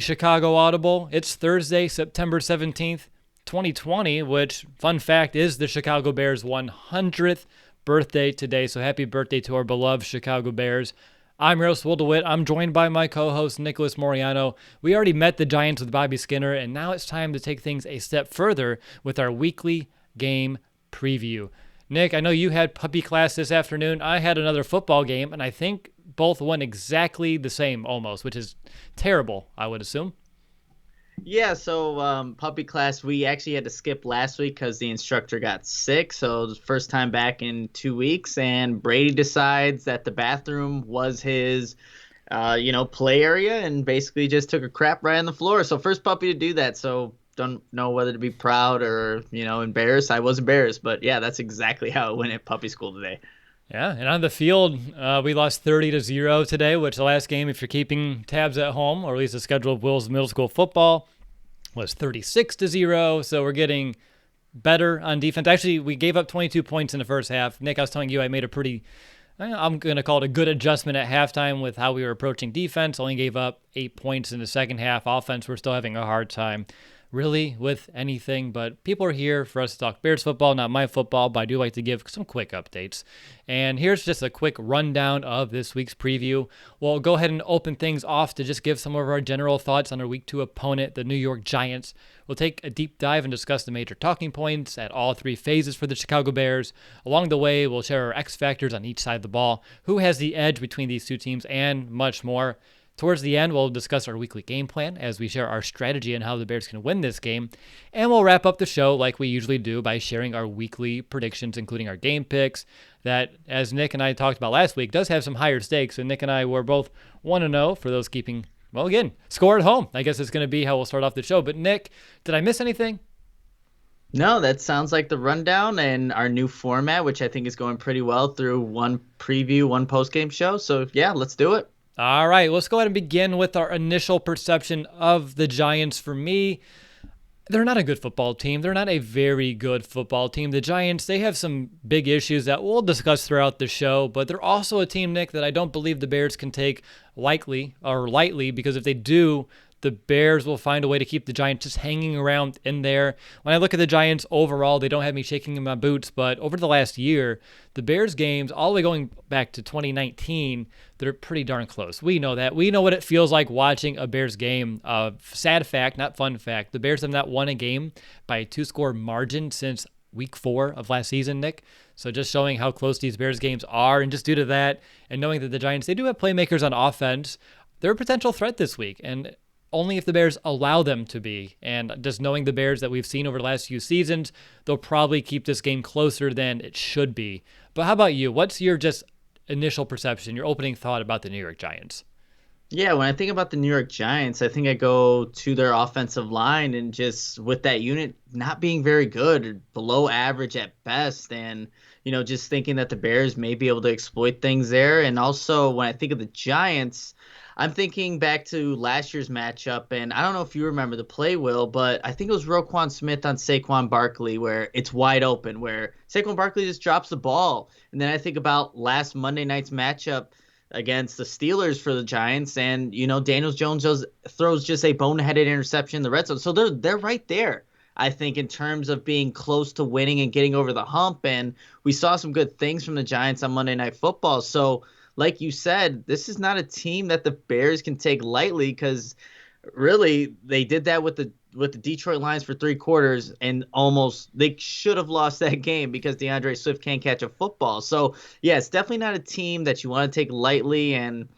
Chicago Audible. It's Thursday, September 17th, 2020, which, fun fact, is the Chicago Bears' 100th birthday today. So happy birthday to our beloved Chicago Bears. I'm Ross Wildewitt. I'm joined by my co-host, Nicholas Moriano. We already met the Giants with Bobby Skinner, and now it's time to take things a step further with our weekly game preview. Nick, I know you had puppy class this afternoon. I had another football game, and I think both went exactly the same almost, which is terrible, I would assume. Yeah, so puppy class, we actually had to skip last week because the instructor got sick. So it was the first time back in 2 weeks, and Brady decides that the bathroom was his, play area, and basically just took a crap right on the floor. So first puppy to do that. So don't know whether to be proud or, embarrassed. I was embarrassed, but yeah, that's exactly how it went at puppy school today. Yeah, and on the field, we lost 30-0 today, which the last game, if you're keeping tabs at home, or at least the schedule of Will's middle school football, was 36-0. So we're getting better on defense. Actually, we gave up 22 points in the first half. Nick, I was telling you I made a pretty, I'm going to call it a good adjustment at halftime with how we were approaching defense. Only gave up 8 points in the second half. Offense, we're still having a hard time really with anything, but people are here for us to talk Bears football, not my football, but I do like to give some quick updates. And here's just a quick rundown of this week's preview. We'll go ahead and open things off to just give some of our general thoughts on our week 2 opponent, the New York Giants. We'll take a deep dive and discuss the major talking points at all 3 phases for the Chicago Bears. Along the way, we'll share our X factors on each side of the ball, who has the edge between these two teams, and much more. Towards the end, we'll discuss our weekly game plan as we share our strategy and how the Bears can win this game. And we'll wrap up the show like we usually do by sharing our weekly predictions, including our game picks that, as Nick and I talked about last week, does have some higher stakes. And Nick and I were both 1-0 for those keeping, well, again, score at home. I guess it's going to be how we'll start off the show. But Nick, did I miss anything? No, that sounds like the rundown and our new format, which I think is going pretty well through one preview, one post-game show. So, yeah, let's do it. All right, let's go ahead and begin with our initial perception of the Giants. For me, they're not a good football team. They're not a very good football team. The Giants, they have some big issues that we'll discuss throughout the show, but they're also a team, Nick, that I don't believe the Bears can take lightly, because if they do, the Bears will find a way to keep the Giants just hanging around in there. When I look at the Giants overall, they don't have me shaking in my boots, but over the last year, the Bears games, all the way going back to 2019, they're pretty darn close. We know that. We know what it feels like watching a Bears game. Sad fact, not fun fact, the Bears have not won a game by a 2-score margin since week 4 of last season, Nick. So just showing how close these Bears games are, and just due to that, and knowing that the Giants, they do have playmakers on offense, they're a potential threat this week, and only if the Bears allow them to be. And just knowing the Bears that we've seen over the last few seasons, they'll probably keep this game closer than it should be. But how about you? What's your just initial perception, your opening thought about the New York Giants? Yeah, when I think about the New York Giants, I think I go to their offensive line, and just with that unit not being very good, or below average at best, and just thinking that the Bears may be able to exploit things there. And also when I think of the Giants, I'm thinking back to last year's matchup, and I don't know if you remember the play, Will, but I think it was Roquan Smith on Saquon Barkley where it's wide open, where Saquon Barkley just drops the ball. And then I think about last Monday night's matchup against the Steelers for the Giants, and Daniel Jones throws just a boneheaded interception in the red zone. So they're right there, I think, in terms of being close to winning and getting over the hump. And we saw some good things from the Giants on Monday Night Football. So like you said, this is not a team that the Bears can take lightly, because really they did that with the Detroit Lions for 3 quarters, and almost they should have lost that game because DeAndre Swift can't catch a football. So yeah, it's definitely not a team that you want to take lightly. And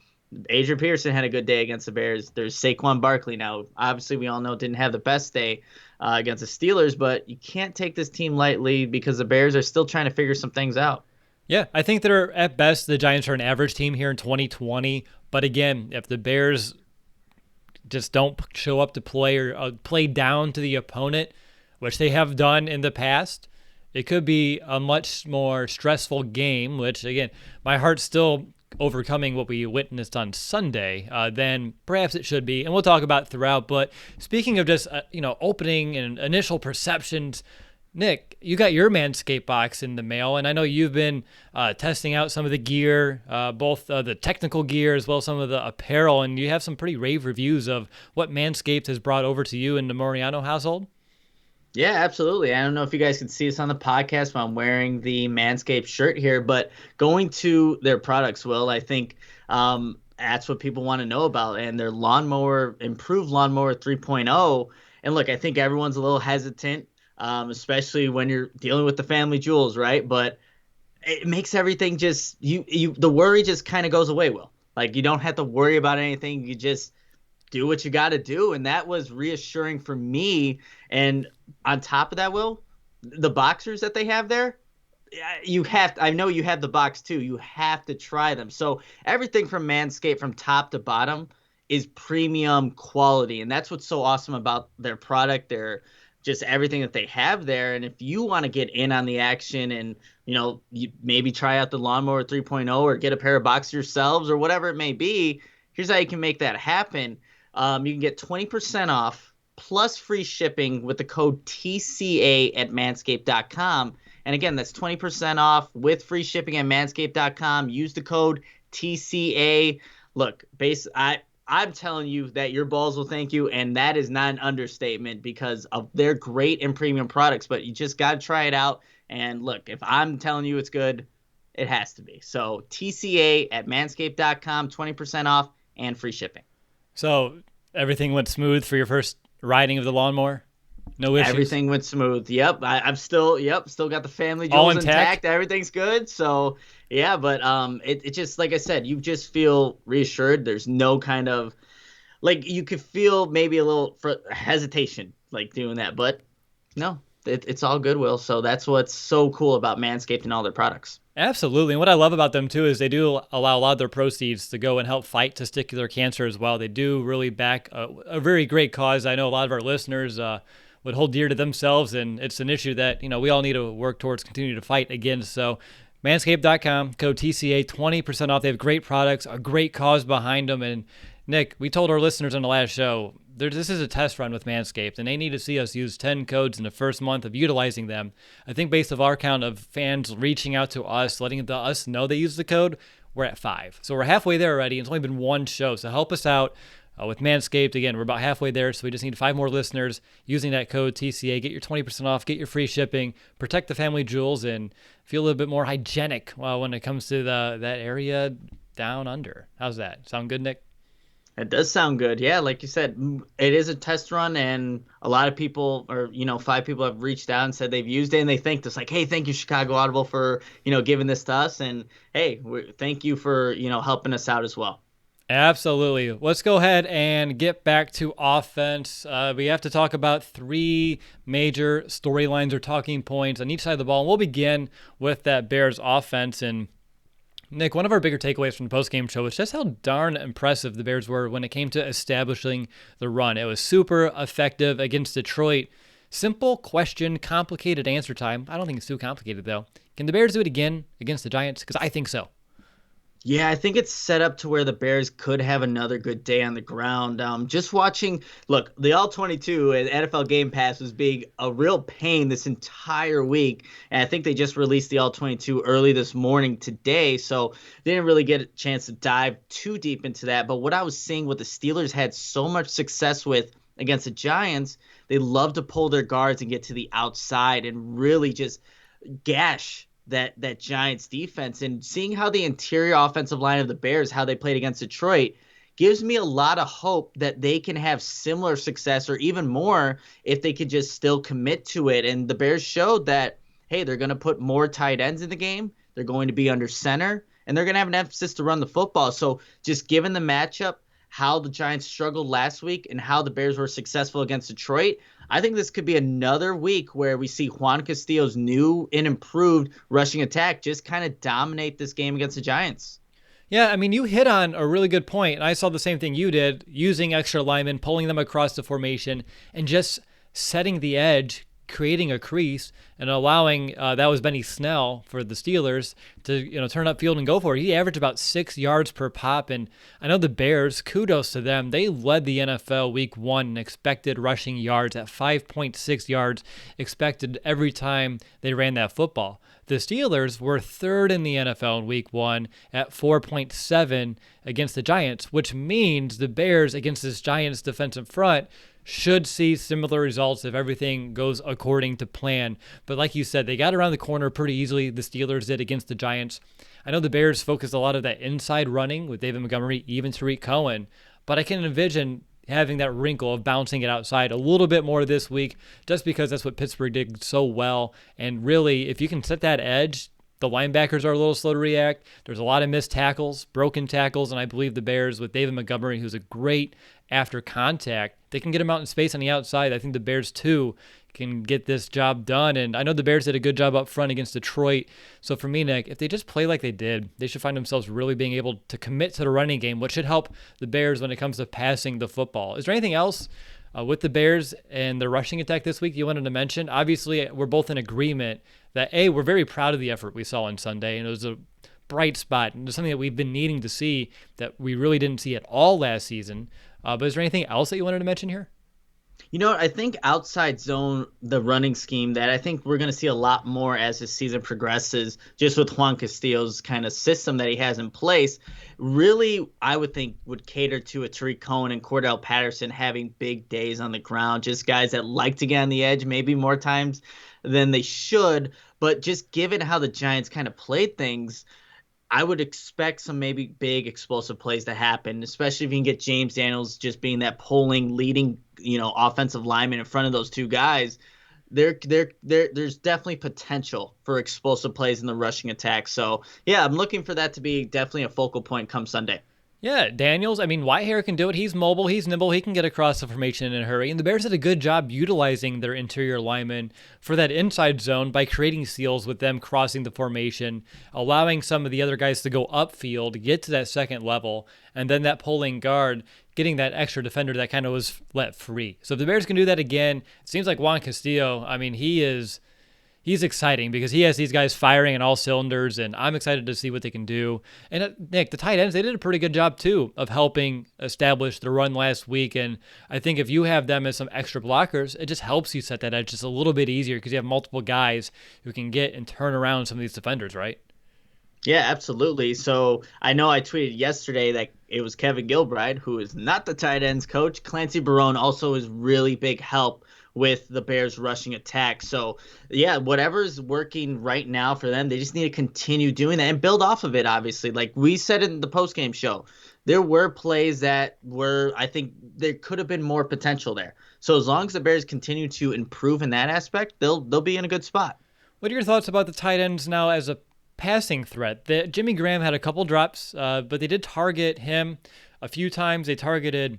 Adrian Peterson had a good day against the Bears. There's Saquon Barkley now. Obviously, we all know didn't have the best day against the Steelers, but you can't take this team lightly because the Bears are still trying to figure some things out. Yeah, I think they're, at best, the Giants are an average team here in 2020. But again, if the Bears just don't show up to play, or play down to the opponent, which they have done in the past, it could be a much more stressful game, which, again, my heart's still overcoming what we witnessed on Sunday than perhaps it should be. And we'll talk about it throughout. But speaking of just, opening and initial perceptions, Nick, you got your Manscaped box in the mail, and I know you've been testing out some of the gear, both the technical gear as well as some of the apparel, and you have some pretty rave reviews of what Manscaped has brought over to you in the Moriano household. Yeah, absolutely. I don't know if you guys can see this on the podcast, but I'm wearing the Manscaped shirt here. But going to their products, Will, I think that's what people want to know about. And their improved lawnmower 3.0. And look, I think everyone's a little hesitant, especially when you're dealing with the family jewels, right? But it makes everything just the worry just kind of goes away, Will. Like, you don't have to worry about anything. You just do what you got to do. And that was reassuring for me. And on top of that, Will, the boxers that they have there, I know you have the box too. You have to try them. So everything from Manscaped from top to bottom is premium quality. And that's what's so awesome about their product. Their just everything that they have there. And if you want to get in on the action and, you maybe try out the Lawnmower 3.0 or get a pair of boxers yourselves or whatever it may be, here's how you can make that happen. You can get 20% off plus free shipping with the code TCA at manscaped.com. And again, that's 20% off with free shipping at manscaped.com. Use the code TCA. Look, I'm telling you that your balls will thank you, and that is not an understatement because of their great and premium products, but you just got to try it out. And look, if I'm telling you it's good, it has to be. So TCA at manscaped.com, 20% off and free shipping. So everything went smooth for your first riding of the lawnmower? No issues? Everything went smooth. Yep. I'm still got the family jewels intact. Everything's good. So yeah, but it just, like I said, you just feel reassured. There's no kind of, like, you could feel maybe a little hesitation like doing that, but no, it's all good, Will. So that's what's so cool about Manscaped and all their products. Absolutely. And what I love about them, too, is they do allow a lot of their proceeds to go and help fight testicular cancer as well. They do really back a very great cause. I know a lot of our listeners would hold dear to themselves, and it's an issue that, we all need to work towards continuing to fight against. So manscaped.com, code TCA, 20% off. They have great products, a great cause behind them. And Nick, we told our listeners on the last show, this is a test run with Manscaped, and they need to see us use 10 codes in the first month of utilizing them. I think based on our count of fans reaching out to us, letting us know they use the code, we're at 5. So we're halfway there already. It's only been one show, so help us out with Manscaped. Again, we're about halfway there, so we just need 5 more listeners using that code TCA. Get your 20% off, get your free shipping, protect the family jewels, and feel a little bit more hygienic when it comes to that area down under. How's that? Sound good, Nick? It does sound good. Yeah, like you said, it is a test run, and a lot of people, or 5 people have reached out and said they've used it, and they thanked us, like, hey, thank you, Chicago Audible, for giving this to us, and hey, thank you for helping us out as well. Absolutely. Let's go ahead and get back to offense. We have to talk about 3 major storylines or talking points on each side of the ball, and we'll begin with that Bears offense. And Nick, one of our bigger takeaways from the postgame show was just how darn impressive the Bears were when it came to establishing the run. It was super effective against Detroit. Simple question, complicated answer time. I don't think it's too complicated, though. Can the Bears do it again against the Giants? Because I think so. Yeah, I think it's set up to where the Bears could have another good day on the ground. Just watching, look, the All-22 and NFL Game Pass was being a real pain this entire week. And I think they just released the All-22 early this morning today, so they didn't really get a chance to dive too deep into that. But what I was seeing, what the Steelers had so much success with against the Giants, they love to pull their guards and get to the outside and really just gash that Giants defense. And seeing how the interior offensive line of the Bears, how they played against Detroit, gives me a lot of hope that they can have similar success or even more if they could just still commit to it. And the Bears showed that, hey, they're going to put more tight ends in the game. They're going to be under center, and they're going to have an emphasis to run the football. So just given the matchup, how the Giants struggled last week and how the Bears were successful against Detroit, I think this could be another week where we see Juan Castillo's new and improved rushing attack just kind of dominate this game against the Giants. Yeah, I mean, you hit on a really good point, and I saw the same thing you did, using extra linemen, pulling them across the formation, and just setting the edge, creating a crease and allowing, that was Benny Snell for the Steelers, to turn upfield and go for it. He averaged about 6 yards per pop, and I know the Bears, kudos to them, they led the NFL week 1 in expected rushing yards at 5.6 yards expected every time they ran that football. The Steelers were 3rd in the NFL in week 1 at 4.7 against the Giants, which means the Bears against this Giants defensive front should see similar results if everything goes according to plan. But like you said, they got around the corner pretty easily, the Steelers did, against the Giants. I know the Bears focused a lot of that inside running with David Montgomery, even Tariq Cohen, but I can envision having that wrinkle of bouncing it outside a little bit more this week, just because that's what Pittsburgh did so well. And really, if you can set that edge, the linebackers are a little slow to react. There's a lot of missed tackles, broken tackles, and I believe the Bears, with David Montgomery, who's a great after contact, they can get him out in space on the outside. I think the Bears, too, can get this job done. And I know the Bears did a good job up front against Detroit. So for me, Nick, if they just play like they did, they should find themselves really being able to commit to the running game, which should help the Bears when it comes to passing the football. Is there anything else with the Bears and the rushing attack this week you wanted to mention? Obviously, we're both in agreement that, A, we're very proud of the effort we saw on Sunday, and it was a bright spot, and it's something that we've been needing to see that we really didn't see at all last season. But is there anything else that you wanted to mention here? I think outside zone, the running scheme, that I think we're going to see a lot more as the season progresses, just with Juan Castillo's kind of system that he has in place, really, I would think would cater to a Tariq Cohen and Cordell Patterson having big days on the ground, just guys that like to get on the edge maybe more times than they should. But just given how the Giants kind of played things, I would expect some maybe big explosive plays to happen, especially if you can get James Daniels just being that polling, leading, offensive lineman in front of those two guys. There's definitely potential for explosive plays in the rushing attack. So, yeah, I'm looking for that to be definitely a focal point come Sunday. Yeah, Daniels, Whitehair can do it. He's mobile, he's nimble, he can get across the formation in a hurry. And the Bears did a good job utilizing their interior linemen for that inside zone by creating seals with them crossing the formation, allowing some of the other guys to go upfield, get to that second level, and then that pulling guard getting that extra defender that kind of was let free. So if the Bears can do that again, it seems like Juan Castillo, he's exciting because he has these guys firing on all cylinders, and I'm excited to see what they can do. And Nick, the tight ends, they did a pretty good job too of helping establish the run last week. And I think if you have them as some extra blockers, it just helps you set that edge just a little bit easier because you have multiple guys who can get and turn around some of these defenders, right? Yeah, absolutely. So I know I tweeted yesterday that it was Kevin Gilbride, who is not the tight ends coach. Clancy Barone also is really big help with the Bears rushing attack. So, yeah, whatever's working right now for them, they just need to continue doing that and build off of it, obviously. Like we said in the postgame show, there were plays that I think there could have been more potential there. So as long as the Bears continue to improve in that aspect, they'll be in a good spot. What are your thoughts about the tight ends now as a passing threat? Jimmy Graham had a couple drops, but they did target him a few times. They targeted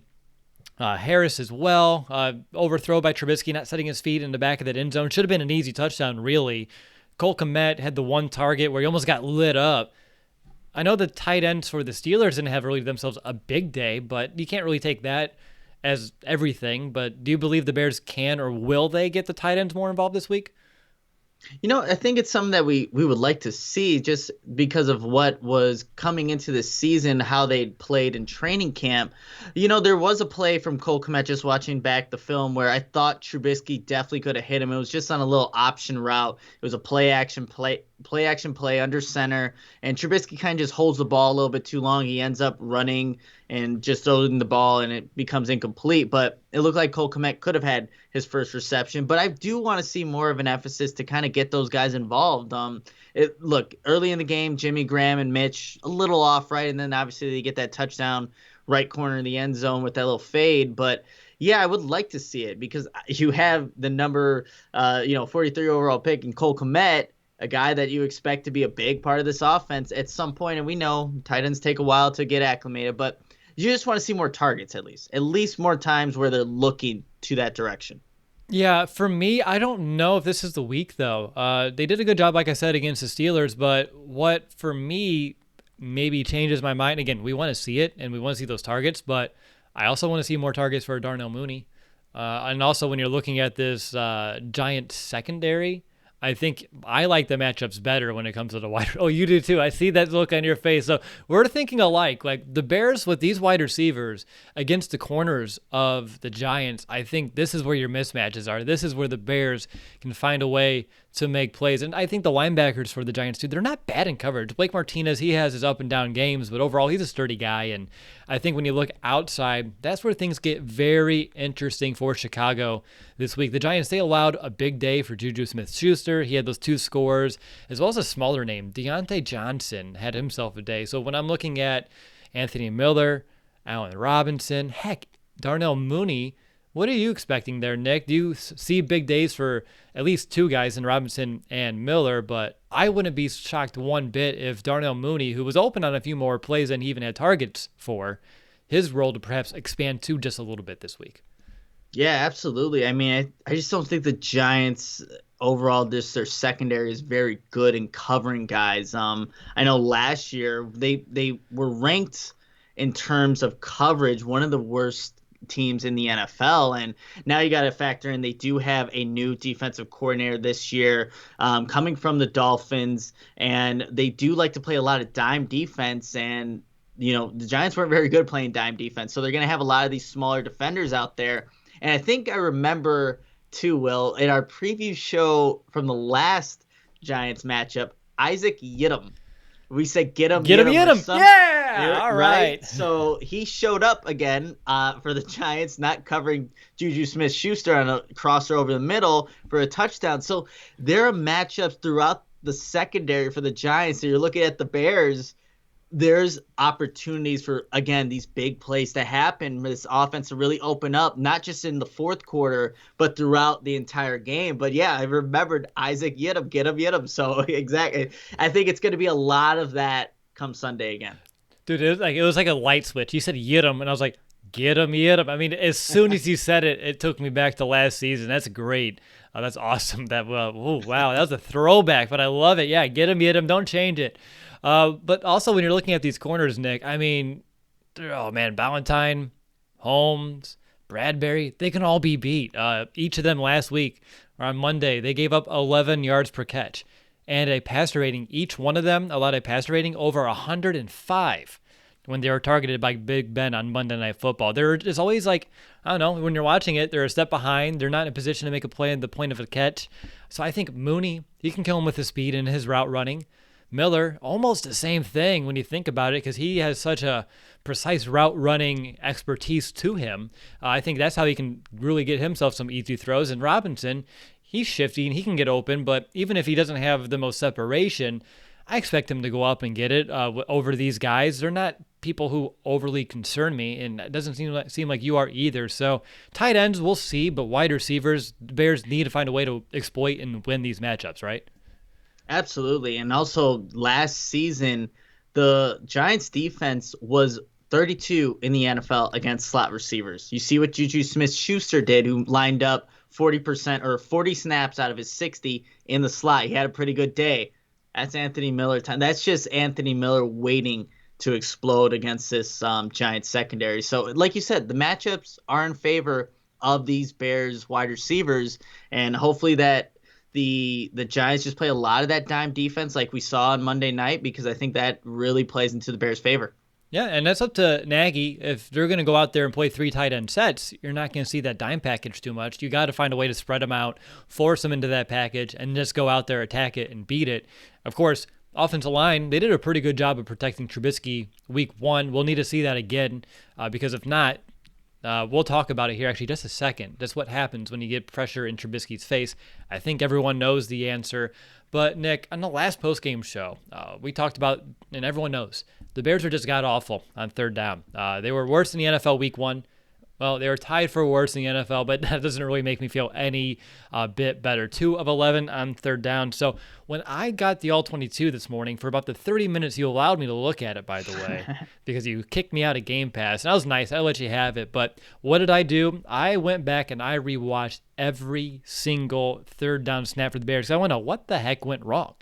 Harris as well. Overthrow by Trubisky, not setting his feet in the back of that end zone. Should have been an easy touchdown, really. Cole Kmet had the one target where he almost got lit up. I know the tight ends for the Steelers didn't have really themselves a big day, but you can't really take that as everything. But do you believe the Bears can or will they get the tight ends more involved this week? I think it's something that we would like to see just because of what was coming into the season, how they played in training camp. There was a play from Cole Kmet, just watching back the film, where I thought Trubisky definitely could have hit him. It was just on a little option route. It was a play action play under center, and Trubisky kind of just holds the ball a little bit too long. He ends up running and just throwing the ball, and it becomes incomplete. But it looked like Cole Kmet could have had his first reception. But I do want to see more of an emphasis to kind of get those guys involved. Look, early in the game, Jimmy Graham and Mitch a little off, right? And then obviously they get that touchdown right corner in the end zone with that little fade. But yeah, I would like to see it because you have the number 43 overall pick in Cole Kmet, a guy that you expect to be a big part of this offense at some point. And we know tight ends take a while to get acclimated, but you just want to see more targets at least more times where they're looking to that direction. Yeah, for me, I don't know if this is the week, though. They did a good job, like I said, against the Steelers, but what for me maybe changes my mind, again, we want to see it and we want to see those targets, but I also want to see more targets for Darnell Mooney. And also, when you're looking at this Giants secondary, I think I like the matchups better when it comes to the wide. Oh, you do too. I see that look on your face. So we're thinking alike. Like the Bears with these wide receivers against the corners of the Giants, I think this is where your mismatches are. This is where the Bears can find a way to make plays. And I think the linebackers for the Giants too, they're not bad in coverage. Blake Martinez, he has his up and down games, but overall he's a sturdy guy. And I think when you look outside, that's where things get very interesting for Chicago this week. The Giants, they allowed a big day for Juju Smith-Schuster. He had those 2 scores, as well as a smaller name. Deontay Johnson had himself a day. So when I'm looking at Anthony Miller, Allen Robinson, heck, Darnell Mooney, what are you expecting there, Nick? Do you see big days for at least 2 guys in Robinson and Miller? But I wouldn't be shocked one bit if Darnell Mooney, who was open on a few more plays than he even had targets for, his role to perhaps expand to just a little bit this week. Yeah, absolutely. I mean, I just don't think the Giants overall, just their secondary is very good in covering guys. I know last year they were ranked in terms of coverage one of the worst teams in the NFL, and now you got to factor in they do have a new defensive coordinator this year, coming from the Dolphins, and they do like to play a lot of dime defense. And the Giants weren't very good playing dime defense, so they're going to have a lot of these smaller defenders out there. And I think I remember too, Will, in our preview show from the last Giants matchup, Isaac Yiadom. We said get him. Yeah, all right. So he showed up again for the Giants, not covering Juju Smith-Schuster on a crosser over the middle for a touchdown. So there are matchups throughout the secondary for the Giants. So you're looking at the Bears. There's opportunities for, again, these big plays to happen, this offense to really open up, not just in the fourth quarter, but throughout the entire game. But yeah, I remembered Isaac Yiadom, get him. So exactly. I think it's going to be a lot of that come Sunday again. Dude, it was like a light switch. You said Yiadom, and I was like, get him. I mean, as soon as you said it, it took me back to last season. That's great. That's awesome. Wow, that was a throwback, but I love it. Yeah, get him. Don't change it. But also when you're looking at these corners, Nick, I mean, oh man, Ballantyne, Holmes, Bradbury, they can all be beat. Each of them last week or on Monday, they gave up 11 yards per catch and a passer rating. Each one of them allowed a passer rating over 105 when they were targeted by Big Ben on Monday Night Football. There's always like, I don't know, when you're watching it, they're a step behind. They're not in a position to make a play at the point of a catch. So I think Mooney, he can kill him with his speed and his route running. Miller, almost the same thing when you think about it, because he has such a precise route running expertise to him. I think that's how he can really get himself some easy throws. And Robinson, he's shifty and he can get open, but even if he doesn't have the most separation, I expect him to go up and get it over these guys. They're not people who overly concern me, and it doesn't seem like you are either. So tight ends, we'll see, but wide receivers, the Bears need to find a way to exploit and win these matchups, right? Absolutely. And also last season, the Giants defense was 32 in the NFL against slot receivers. You see what Juju Smith-Schuster did, who lined up 40% or 40 snaps out of his 60 in the slot. He had a pretty good day. That's Anthony Miller time. That's just Anthony Miller waiting to explode against this Giants secondary. So like you said, the matchups are in favor of these Bears wide receivers, and hopefully that the Giants just play a lot of that dime defense like we saw on Monday night, because I think that really plays into the Bears' favor. Yeah, and that's up to Nagy. If they're going to go out there and play 3 tight end sets, you're not going to see that dime package too much. You got to find a way to spread them out, force them into that package, and just go out there, attack it, and beat it. Of course, offensive line, they did a pretty good job of protecting Trubisky week 1. We'll need to see that again, because if not, we'll talk about it here actually just a second. That's what happens when you get pressure in Trubisky's face. I think everyone knows the answer. But, Nick, on the last post-game show, we talked about, and everyone knows, the Bears were just god-awful on third down. They were worse in the NFL week 1. Well, they were tied for worse in the NFL, but that doesn't really make me feel any bit better. 2 of 11 on third down. So when I got the All-22 this morning, for about the 30 minutes you allowed me to look at it, by the way, because you kicked me out of Game Pass. And that was nice. I let you have it. But what did I do? I went back and I rewatched every single third down snap for the Bears. I want to know what the heck went wrong.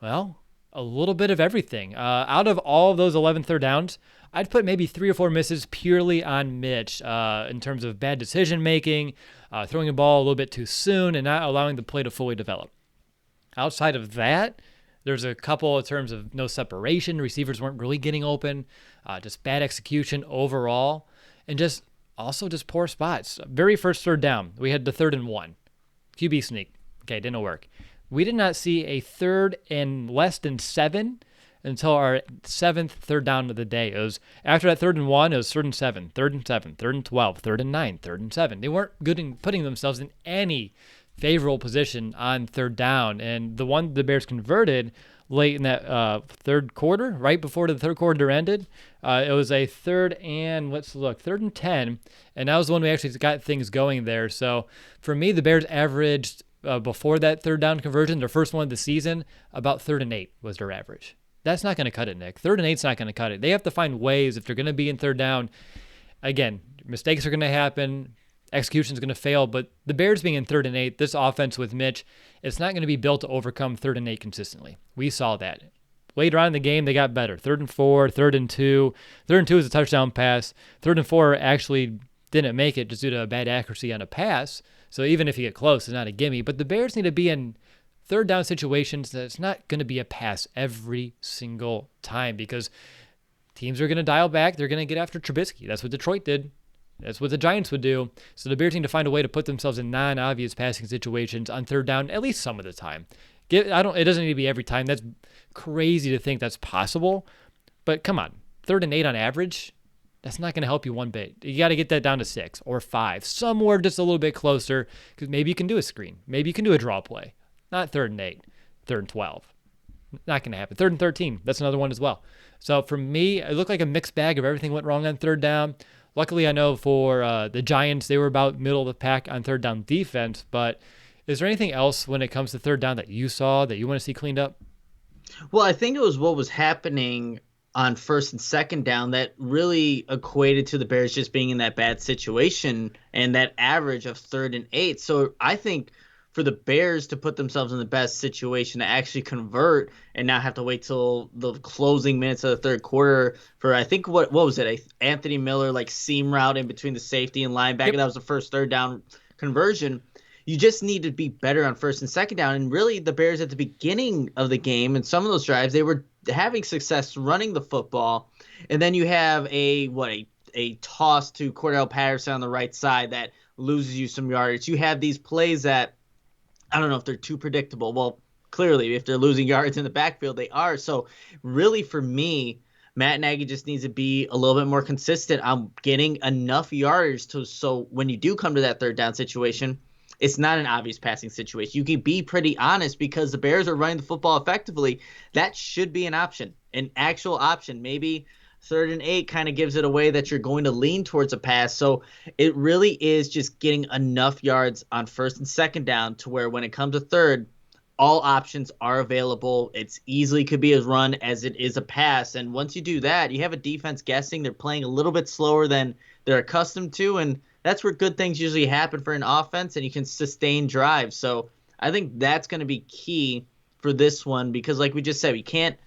Well, a little bit of everything. Out of all of those 11 third downs, I'd put maybe 3 or 4 misses purely on Mitch in terms of bad decision making, throwing the ball a little bit too soon, and not allowing the play to fully develop. Outside of that, there's a couple in terms of no separation. Receivers weren't really getting open, just bad execution overall, and just poor spots. Very first third down, we had the 3rd and 1. QB sneak. Okay, didn't work. We did not see a 3rd and less than 7 until our 7th third down of the day. It was after that 3rd and 1, it was 3rd and 7, 3rd and 7, 3rd and 12, 3rd and 9, 3rd and 7. They weren't good in putting themselves in any favorable position on third down. And the one the Bears converted late in that third quarter, right before the third quarter ended, it was a 3rd and 10, and that was the one we actually got things going there. So for me, the Bears averaged before that third down conversion, their first one of the season, about 3rd and 8 was their average. That's not going to cut it, Nick. 3rd and 8's not going to cut it. They have to find ways if they're going to be in third down. Again, mistakes are going to happen. Execution is going to fail, but the Bears being in 3rd and 8, this offense with Mitch, it's not going to be built to overcome 3rd and 8 consistently. We saw that. Later on in the game, they got better. 3rd and 4, 3rd and 2. 3rd and 2 is a touchdown pass. 3rd and 4 actually didn't make it just due to a bad accuracy on a pass. So even if you get close, it's not a gimme. But the Bears need to be in third down situations that it's not going to be a pass every single time because teams are going to dial back. They're going to get after Trubisky. That's what Detroit did. That's what the Giants would do. So the Bears need to find a way to put themselves in non-obvious passing situations on third down at least some of the time. It doesn't need to be every time. That's crazy to think that's possible. But come on, 3rd and 8 on average, that's not going to help you one bit. You got to get that down to 6 or 5, somewhere just a little bit closer, because maybe you can do a screen. Maybe you can do a draw play. Not 3rd and 8, 3rd and 12. Not going to happen. 3rd and 13, that's another one as well. So for me, it looked like a mixed bag of everything went wrong on third down. Luckily, I know for the Giants, they were about middle of the pack on third down defense. But is there anything else when it comes to third down that you saw that you want to see cleaned up? Well, I think it was what was happening on 1st and 2nd down that really equated to the Bears just being in that bad situation and that average of 3rd and 8. So I think for the Bears to put themselves in the best situation to actually convert and not have to wait till the closing minutes of the 3rd quarter for, I think, what was it, Anthony Miller seam route in between the safety and linebacker. Yep. That was the first 3rd down conversion. You just need to be better on 1st and 2nd down. And really, the Bears at the beginning of the game and some of those drives, they were having success running the football. And then you have a toss to Cordell Patterson on the right side that loses you some yardage. You have these plays that, I don't know if they're too predictable. Well, clearly, if they're losing yards in the backfield, they are. So really, for me, Matt Nagy just needs to be a little bit more consistent on getting enough yardage so when you do come to that third down situation, it's not an obvious passing situation. You can be pretty honest because the Bears are running the football effectively. That should be an option, an actual option. Maybe 3rd and 8 kind of gives it away that you're going to lean towards a pass. So it really is just getting enough yards on 1st and 2nd down to where when it comes to 3rd, all options are available. It's easily could be a run as it is a pass. And once you do that, you have a defense guessing. They're playing a little bit slower than they're accustomed to. And that's where good things usually happen for an offense and you can sustain drives. So I think that's going to be key for this one because like we just said, we can't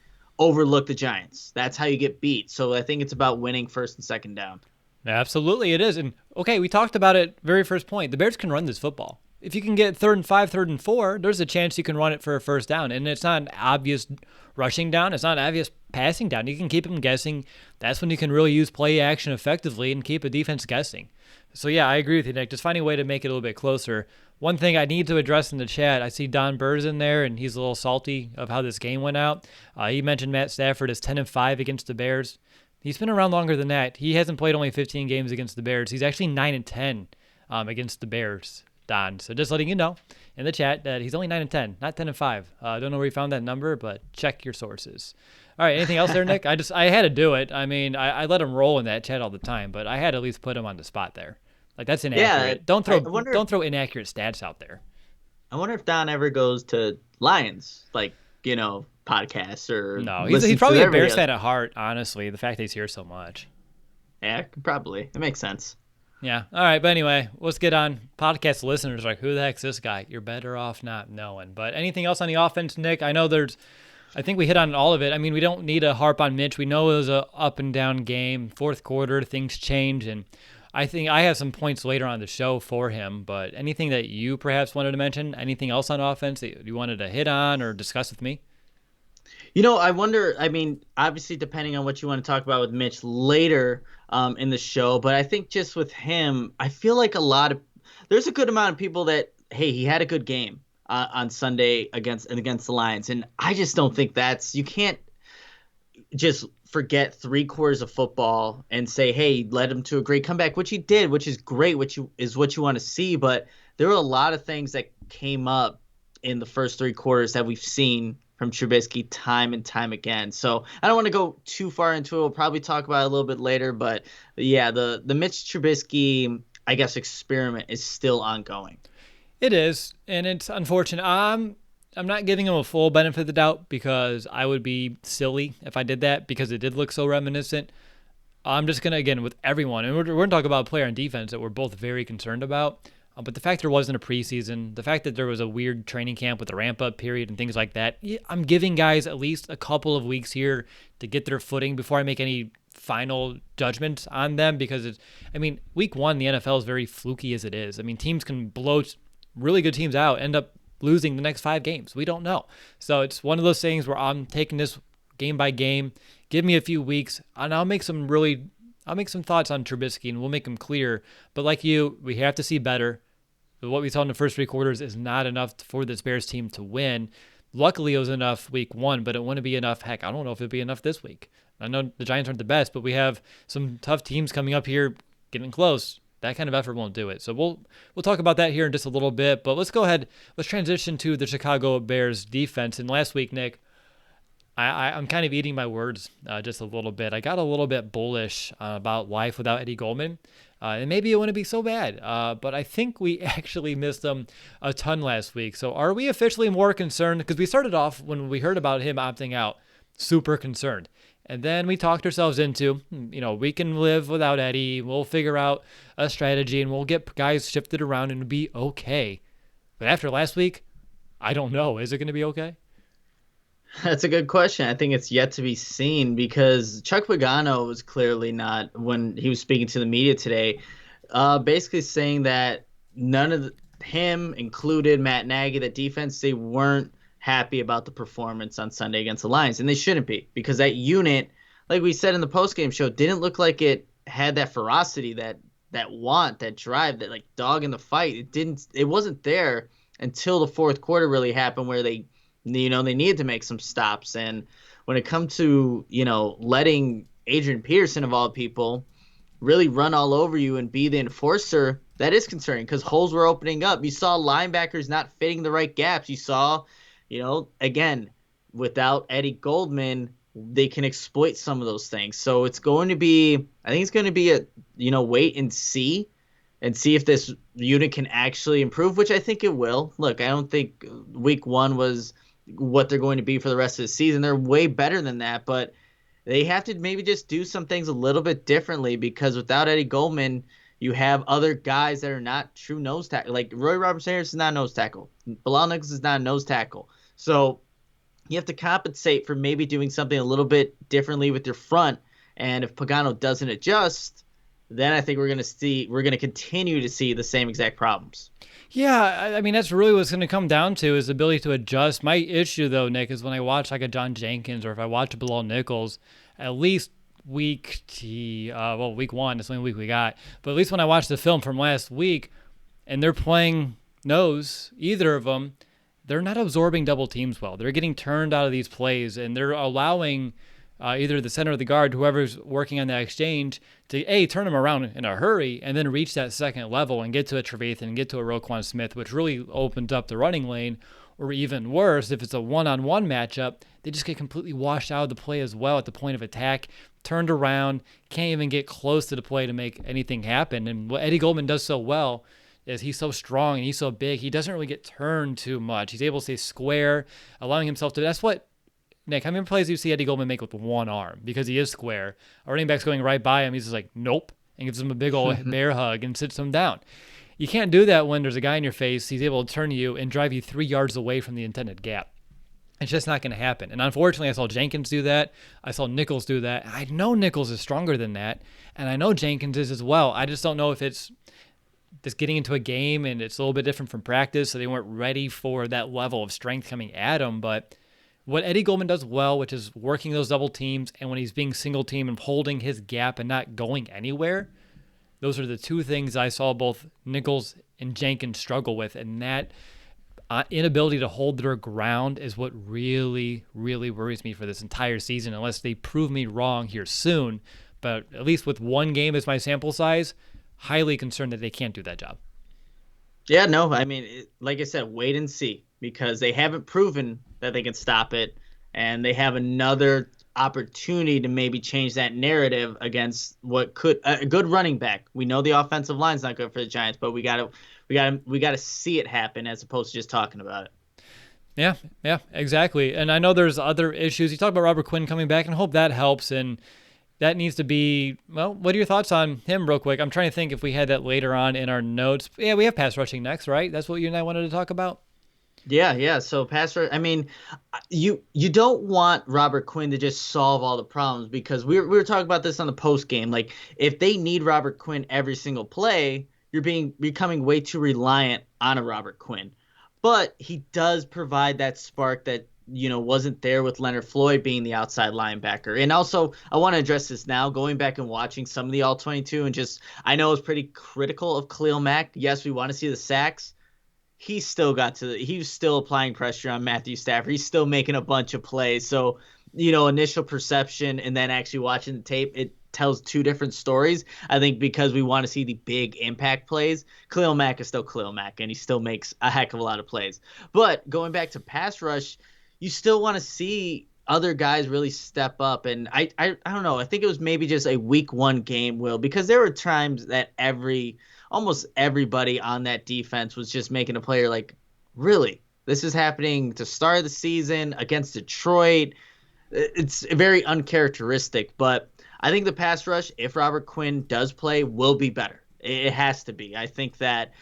overlook the Giants. That's how you get beat. So I think it's about winning 1st and 2nd down. Absolutely, it is. And okay, we talked about it very first point. The Bears can run this football. If you can get 3rd and 5, 3rd and 4, there's a chance you can run it for a first down. And it's not an obvious rushing down. It's not an obvious passing down. You can keep them guessing. That's when you can really use play action effectively and keep a defense guessing. So yeah, I agree with you, Nick. Just finding a way to make it a little bit closer. One thing I need to address in the chat, I see Don Burrs in there, and he's a little salty of how this game went out. He mentioned Matt Stafford is 10-5 against the Bears. He's been around longer than that. He hasn't played only 15 games against the Bears. He's actually 9-10 against the Bears, Don. So just letting you know in the chat that he's only 9-10, not 10-5. I don't know where he found that number, but check your sources. All right, anything else there, Nick? I had to do it. I mean, I let him roll in that chat all the time, but I had to at least put him on the spot there. Like, that's inaccurate. Yeah, don't throw inaccurate stats out there. I wonder if Don ever goes to Lions, podcasts or no. He's probably a Bears fan at heart. Honestly, the fact that he's here so much. Yeah, probably. It makes sense. Yeah. All right. But anyway, let's get on. Podcast listeners like, who the heck's this guy? You're better off not knowing. But anything else on the offense, Nick? I know there's I think we hit on all of it. I mean, we don't need to harp on Mitch. We know it was a up and down game. Fourth quarter, things change, and I think I have some points later on the show for him. But anything that you perhaps wanted to mention? Anything else on offense that you wanted to hit on or discuss with me? I wonder. I mean, obviously, depending on what you want to talk about with Mitch later in the show, but I think just with him, I feel like there's a good amount of people that, hey, he had a good game on Sunday against the Lions, and I just don't think you can't just forget 3 quarters of football and say, hey, led him to a great comeback, which he did, which is great, which is what you want to see. But there were a lot of things that came up in the first 3 quarters that we've seen from Trubisky time and time again. So I don't want to go too far into it. We'll probably talk about it a little bit later. But yeah, the Mitch Trubisky, I guess, experiment is still ongoing. It is, and it's unfortunate. I'm not giving him a full benefit of the doubt because I would be silly if I did that because it did look so reminiscent. I'm just going to, again, with everyone, and we're going to talk about a player on defense that we're both very concerned about. But the fact there wasn't a preseason, the fact that there was a weird training camp with a ramp-up period and things like that, I'm giving guys at least a couple of weeks here to get their footing before I make any final judgment on them because week one, the NFL is very fluky as it is. I mean, teams can blow really good teams out, end up losing the next 5 games. We don't know. So it's one of those things where I'm taking this game by game. Give me a few weeks, and I'll make some thoughts on Trubisky, and we'll make them clear. But like you, we have to see better. What we saw in the first 3 quarters is not enough for this Bears team to win. Luckily, it was enough week 1, but it wouldn't be enough. Heck, I don't know if it'd be enough this week. I know the Giants aren't the best, but we have some tough teams coming up here getting close. That kind of effort won't do it. So we'll talk about that here in just a little bit. But let's go ahead. Let's transition to the Chicago Bears defense. And last week, Nick, I'm kind of eating my words just a little bit. I got a little bit bullish about life without Eddie Goldman. And maybe it wouldn't be so bad. But I think we actually missed him a ton last week. So are we officially more concerned? Because we started off when we heard about him opting out, super concerned. And then we talked ourselves into, we can live without Eddie. We'll figure out a strategy and we'll get guys shifted around and be okay. But after last week, I don't know. Is it going to be okay? That's a good question. I think it's yet to be seen because Chuck Pagano was clearly not, when he was speaking to the media today, basically saying that none of him included, Matt Nagy, the defense, they weren't happy about the performance on Sunday against the Lions, and they shouldn't be because that unit, like we said in the postgame show, didn't look like it had that ferocity, that want, that drive, that like dog in the fight. It wasn't there until the fourth quarter really happened where they needed to make some stops. And when it comes to, letting Adrian Peterson of all people really run all over you and be the enforcer, that is concerning because holes were opening up. You saw linebackers not fitting the right gaps. You saw, again, without Eddie Goldman, they can exploit some of those things. So I think it's going to be a, wait and see if this unit can actually improve, which I think it will. Look, I don't think week 1 was what they're going to be for the rest of the season. They're way better than that, but they have to maybe just do some things a little bit differently because without Eddie Goldman, you have other guys that are not true nose tackle. Like Roy Robertson-Harris is not a nose tackle. Bilal Nichols is not a nose tackle. So you have to compensate for maybe doing something a little bit differently with your front. And if Pagano doesn't adjust, then I think we're going to continue to see the same exact problems. Yeah, I mean, that's really what it's going to come down to is the ability to adjust. My issue, though, Nick, is when I watch like a John Jenkins or if I watch a Bilal Nichols, at least week 1, that's the only week we got, but at least when I watch the film from last week and they're playing nose, either of them, they're not absorbing double teams well. They're getting turned out of these plays and they're allowing either the center or the guard, whoever's working on that exchange, to turn them around in a hurry and then reach that second level and get to a Trevathan and get to a Roquan Smith, which really opens up the running lane. Or even worse, if it's a one-on-one matchup, they just get completely washed out of the play as well at the point of attack, turned around, can't even get close to the play to make anything happen. And what Eddie Goldman does so well is he's so strong and he's so big, he doesn't really get turned too much. He's able to stay square, allowing himself to, that's what, Nick, how many plays do you see Eddie Goldman make with one arm? Because he is square. A running back's going right by him. He's just like, nope, and gives him a big old bear hug and sits him down. You can't do that when there's a guy in your face. He's able to turn you and drive you 3 yards away from the intended gap. It's just not going to happen. And unfortunately, I saw Jenkins do that. I saw Nichols do that. I know Nichols is stronger than that, and I know Jenkins is as well. I just don't know if it's just getting into a game and it's a little bit different from practice, so they weren't ready for that level of strength coming at them. But what Eddie Goldman does well, which is working those double teams, and when he's being single team and holding his gap and not going anywhere, those are the two things I saw both Nichols and Jenkins struggle with, and that inability to hold their ground is what really, really worries me for this entire season, unless they prove me wrong here soon. But at least with one game as my sample size, highly concerned that they can't do that job. Yeah, no, I mean, like I said, wait and see, because they haven't proven that they can stop it, and they have another opportunity to maybe change that narrative against what could a good running back. We know the offensive line's not good for the Giants, but we gotta see it happen as opposed to just talking about it. Yeah, exactly. And I know there's other issues. You talk about Robert Quinn coming back, and I hope that helps. And that needs to be, well, what are your thoughts on him real quick? I'm trying to think if we had that later on in our notes. Yeah, we have pass rushing next, right? That's what you and I wanted to talk about? Yeah. So pass rush. I mean, you don't want Robert Quinn to just solve all the problems, because we were talking about this on the post game. Like, if they need Robert Quinn every single play, you're becoming way too reliant on a Robert Quinn. But he does provide that spark that wasn't there with Leonard Floyd being the outside linebacker. And also, I want to address this now, going back and watching some of the All-22, and just, I know it's pretty critical of Khalil Mack. Yes, we want to see the sacks. He was still applying pressure on Matthew Stafford. He's still making a bunch of plays. So, initial perception and then actually watching the tape, it tells two different stories. I think because we want to see the big impact plays, Khalil Mack is still Khalil Mack, and he still makes a heck of a lot of plays. But going back to pass rush, you still want to see other guys really step up. And I don't know. I think it was maybe just a week one game, Will, because there were times that almost everybody on that defense was just making a player like, really? This is happening to start the season against Detroit. It's very uncharacteristic, but I think the pass rush, if Robert Quinn does play, will be better. It has to be. I think that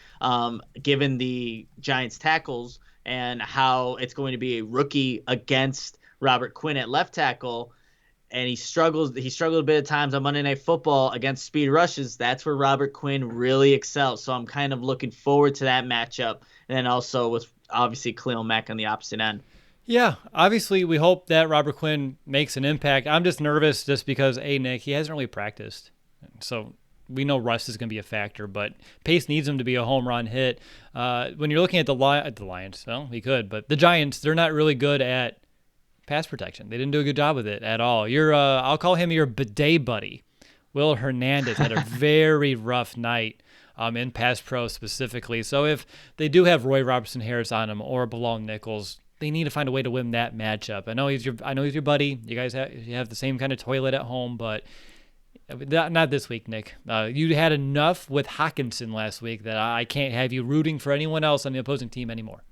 given the Giants tackles and how it's going to be a rookie against Robert Quinn at left tackle, and he struggled a bit of times on Monday Night Football against speed rushes, that's where Robert Quinn really excels. So I'm kind of looking forward to that matchup. And then also with, obviously, Khalil Mack on the opposite end. Yeah, obviously we hope that Robert Quinn makes an impact. I'm just nervous just because, Nick, he hasn't really practiced. So we know rust is going to be a factor, but Pace needs him to be a home run hit. When you're looking at the Lions, well, he could, but the Giants, they're not really good at pass protection. They didn't do a good job with it at all. I'll call him your bidet buddy. Will Hernandez had a very rough night in pass pro specifically. So if they do have Roy Robertson Harris on him or Bilal Nichols, they need to find a way to win that matchup. I know he's your buddy. You guys have the same kind of toilet at home, but not this week, Nick. You had enough with Hockenson last week that I can't have you rooting for anyone else on the opposing team anymore.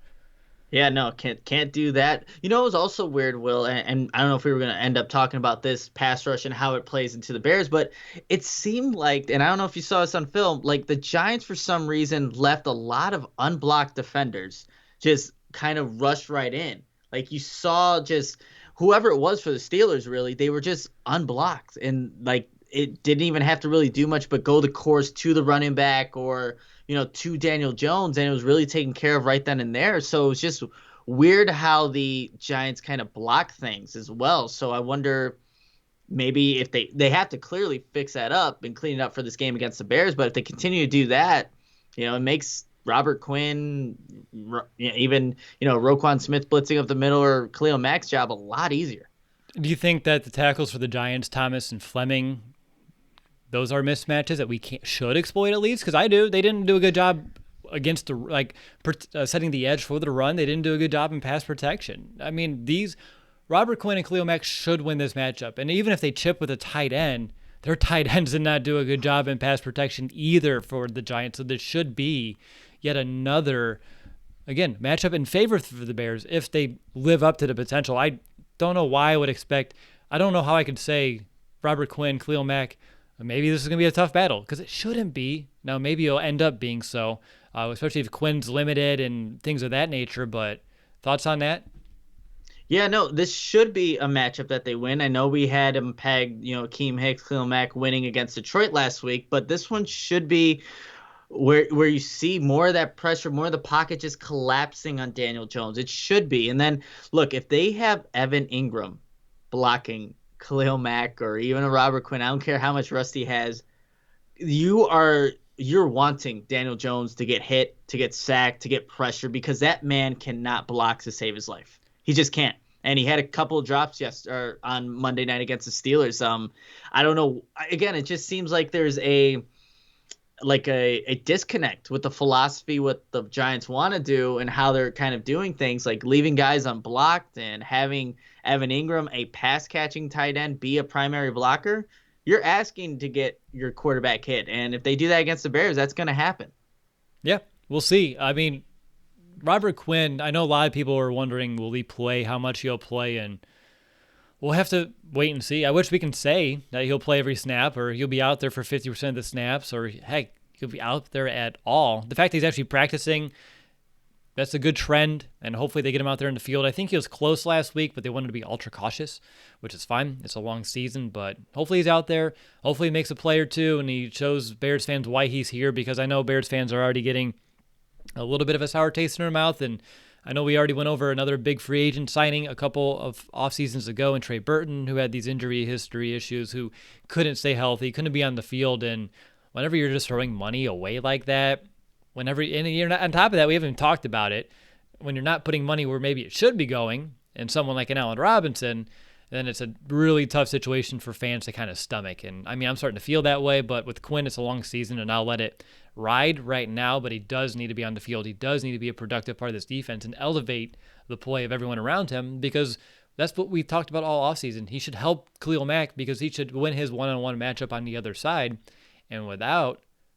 Yeah, no, can't do that. It was also weird, Will, and I don't know if we were going to end up talking about this pass rush and how it plays into the Bears, but it seemed like, and I don't know if you saw this on film, like the Giants for some reason left a lot of unblocked defenders just kind of rushed right in. Like you saw just whoever it was for the Steelers, really, they were just unblocked, and like it didn't even have to really do much but go the course to the running back or to Daniel Jones, and it was really taken care of right then and there. So it was just weird how the Giants kind of block things as well. So I wonder maybe if they have to clearly fix that up and clean it up for this game against the Bears, but if they continue to do that, it makes Robert Quinn, even Roquan Smith blitzing up the middle or Khalil Mack's job a lot easier. Do you think that the tackles for the Giants, Thomas and Fleming, those are mismatches that we should exploit at least? Because I do. They didn't do a good job against setting the edge for the run. They didn't do a good job in pass protection. I mean, Robert Quinn and Khalil Mack should win this matchup. And even if they chip with a tight end, their tight ends did not do a good job in pass protection either for the Giants. So this should be yet another, again, matchup in favor for the Bears if they live up to the potential. I don't know why I would expect. I don't know how I could say Robert Quinn, Khalil Mack, maybe this is going to be a tough battle, because it shouldn't be. Now, maybe it'll end up being so, especially if Quinn's limited and things of that nature, but thoughts on that? Yeah, no, this should be a matchup that they win. I know we had him pegged, Akeem Hicks, Khalil Mack winning against Detroit last week, but this one should be where you see more of that pressure, more of the pocket just collapsing on Daniel Jones. It should be. And then look, if they have Evan Ingram blocking Khalil Mack or even a Robert Quinn, I don't care how much rust he has, you're wanting Daniel Jones to get hit, to get sacked, to get pressure because that man cannot block to save his life. He just can't. And he had a couple of drops or on Monday night against the Steelers. I don't know. Again, it just seems like there's a disconnect with the philosophy what the Giants want to do and how they're kind of doing things, like leaving guys unblocked and having Evan Ingram, a pass catching tight end, be a primary blocker. You're asking to get your quarterback hit, and if they do that against the Bears, that's going to happen. Yeah, we'll see. I mean, Robert Quinn, I know a lot of people are wondering, will he play, how much he'll play, and we'll have to wait and see. I wish we can say that he'll play every snap or he'll be out there for 50% of the snaps or, heck, he'll be out there at all. The fact that he's actually practicing, that's a good trend, and hopefully they get him out there in the field. I think he was close last week, but they wanted to be ultra cautious, which is fine. It's a long season, but hopefully he's out there. Hopefully he makes a play or two, and he shows Bears fans why he's here, because I know Bears fans are already getting a little bit of a sour taste in their mouth, and I know we already went over another big free agent signing a couple of off seasons ago in Trey Burton, who had these injury history issues, who couldn't stay healthy, couldn't be on the field. And whenever you're just throwing money away like that, and you're not, on top of that, we haven't even talked about it, when you're not putting money where maybe it should be going, and someone like an Allen Robinson, then it's a really tough situation for fans to kind of stomach. And I mean, I'm starting to feel that way, but with Quinn, it's a long season, and I'll let it ride right now, but he does need to be on the field. He does need to be a productive part of this defense and elevate the play of everyone around him, because that's what we talked about all offseason. He should help Khalil Mack because he should win his one-on-one matchup on the other side. And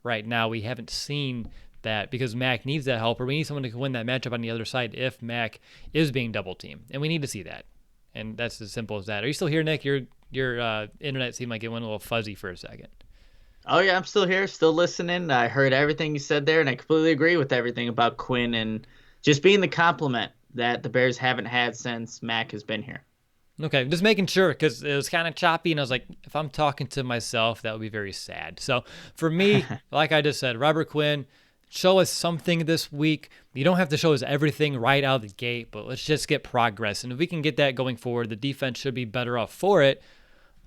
right now, we haven't seen that, because Mack needs that help, or we need someone to win that matchup on the other side if Mack is being double teamed. And we need to see that. And that's as simple as that. Are you still here, Nick? Your internet seemed like it went a little fuzzy for a second. Oh yeah, I'm still here, still listening. I heard everything you said there, and I completely agree with everything about Quinn and just being the compliment that the Bears haven't had since Mack has been here. Okay, just making sure, because it was kind of choppy, and I was like, if I'm talking to myself, that would be very sad. So for me, like I just said, Robert Quinn, show us something this week. You don't have to show us everything right out of the gate, but let's just get progress. And if we can get that going forward, the defense should be better off for it.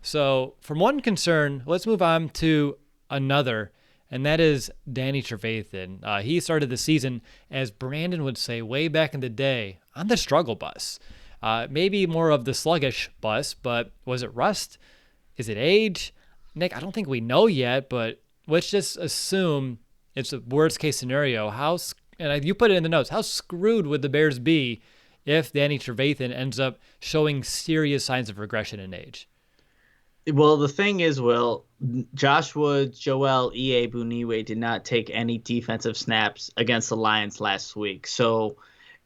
So from one concern, let's move on to another, and that is Danny Trevathan. He started the season, as Brandon would say way back in the day, on the struggle bus. Maybe more of the sluggish bus, but was it rust? Is it age? Nick, I don't think we know yet, but let's just assume it's a worst-case scenario. You put it in the notes, how screwed would the Bears be if Danny Trevathan ends up showing serious signs of regression in age? Well, the thing is, Will, Josh Woods, Joel Iyiegbuniwe did not take any defensive snaps against the Lions last week. So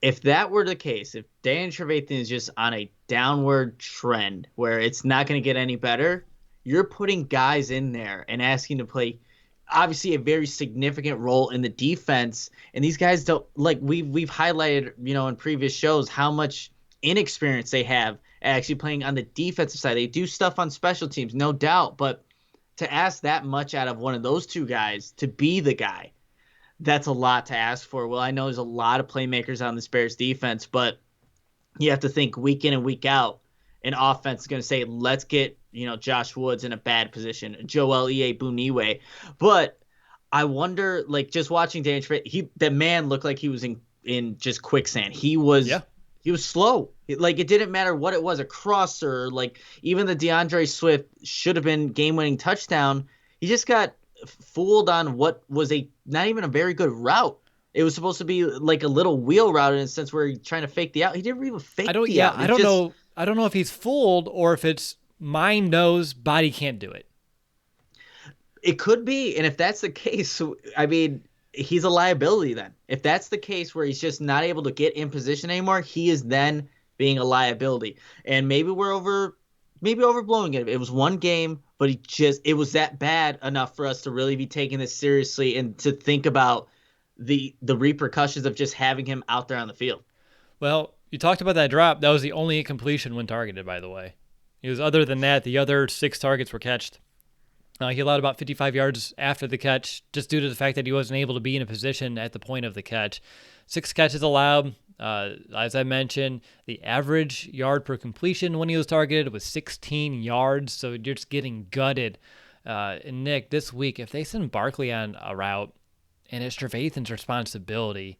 if that were the case, if Dan Trevathan is just on a downward trend where it's not going to get any better, you're putting guys in there and asking to play obviously a very significant role in the defense. And these guys don't, like we've highlighted, in previous shows, how much inexperience they have actually playing on the defensive side. They do stuff on special teams, no doubt, but to ask that much out of one of those two guys to be the guy, that's a lot to ask for. Well, I know there's a lot of playmakers on this Bears defense, but you have to think week in and week out, an offense is going to say, let's get, Josh Woods in a bad position, Joel Iyiegbuniwe. But I wonder, like, just watching Dan Trevathan, the man looked like he was in just quicksand. He was slow. It didn't matter what it was, a crosser, like even the DeAndre Swift should have been game-winning touchdown. He just got fooled on what was not even a very good route. It was supposed to be like a little wheel route in a sense where he's trying to fake the out. He didn't even fake the out. I don't know. I don't know if he's fooled or if it's mind knows, body can't do it. It could be, and if that's the case, I mean, he's a liability then. If that's the case where he's just not able to get in position anymore, he is then being a liability. And maybe we're overblowing it. It was one game, but it was that bad enough for us to really be taking this seriously and to think about the repercussions of just having him out there on the field. Well, You talked about that drop. That was the only incompletion when targeted, by the way. It was other than that, the other 6 targets were catched. He allowed about 55 yards after the catch, just due to the fact that he wasn't able to be in a position at the point of the catch. 6 catches allowed. As I mentioned, the average yard per completion when he was targeted was 16 yards, so you're just getting gutted. And Nick, this week, if they send Barkley on a route and it's Trevathan's responsibility,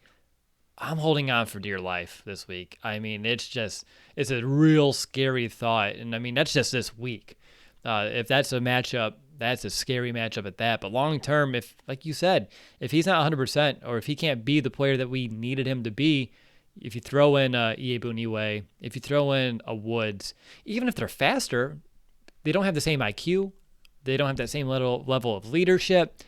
I'm holding on for dear life this week. I mean, it's a real scary thought. And I mean, that's just this week. If that's a matchup, that's a scary matchup at that. But long term, if, like you said, if he's not 100% or if he can't be the player that we needed him to be, if you throw in Iyiegbuniwe, if you throw in a Woods, even if they're faster, they don't have the same IQ. They don't have that same level of leadership.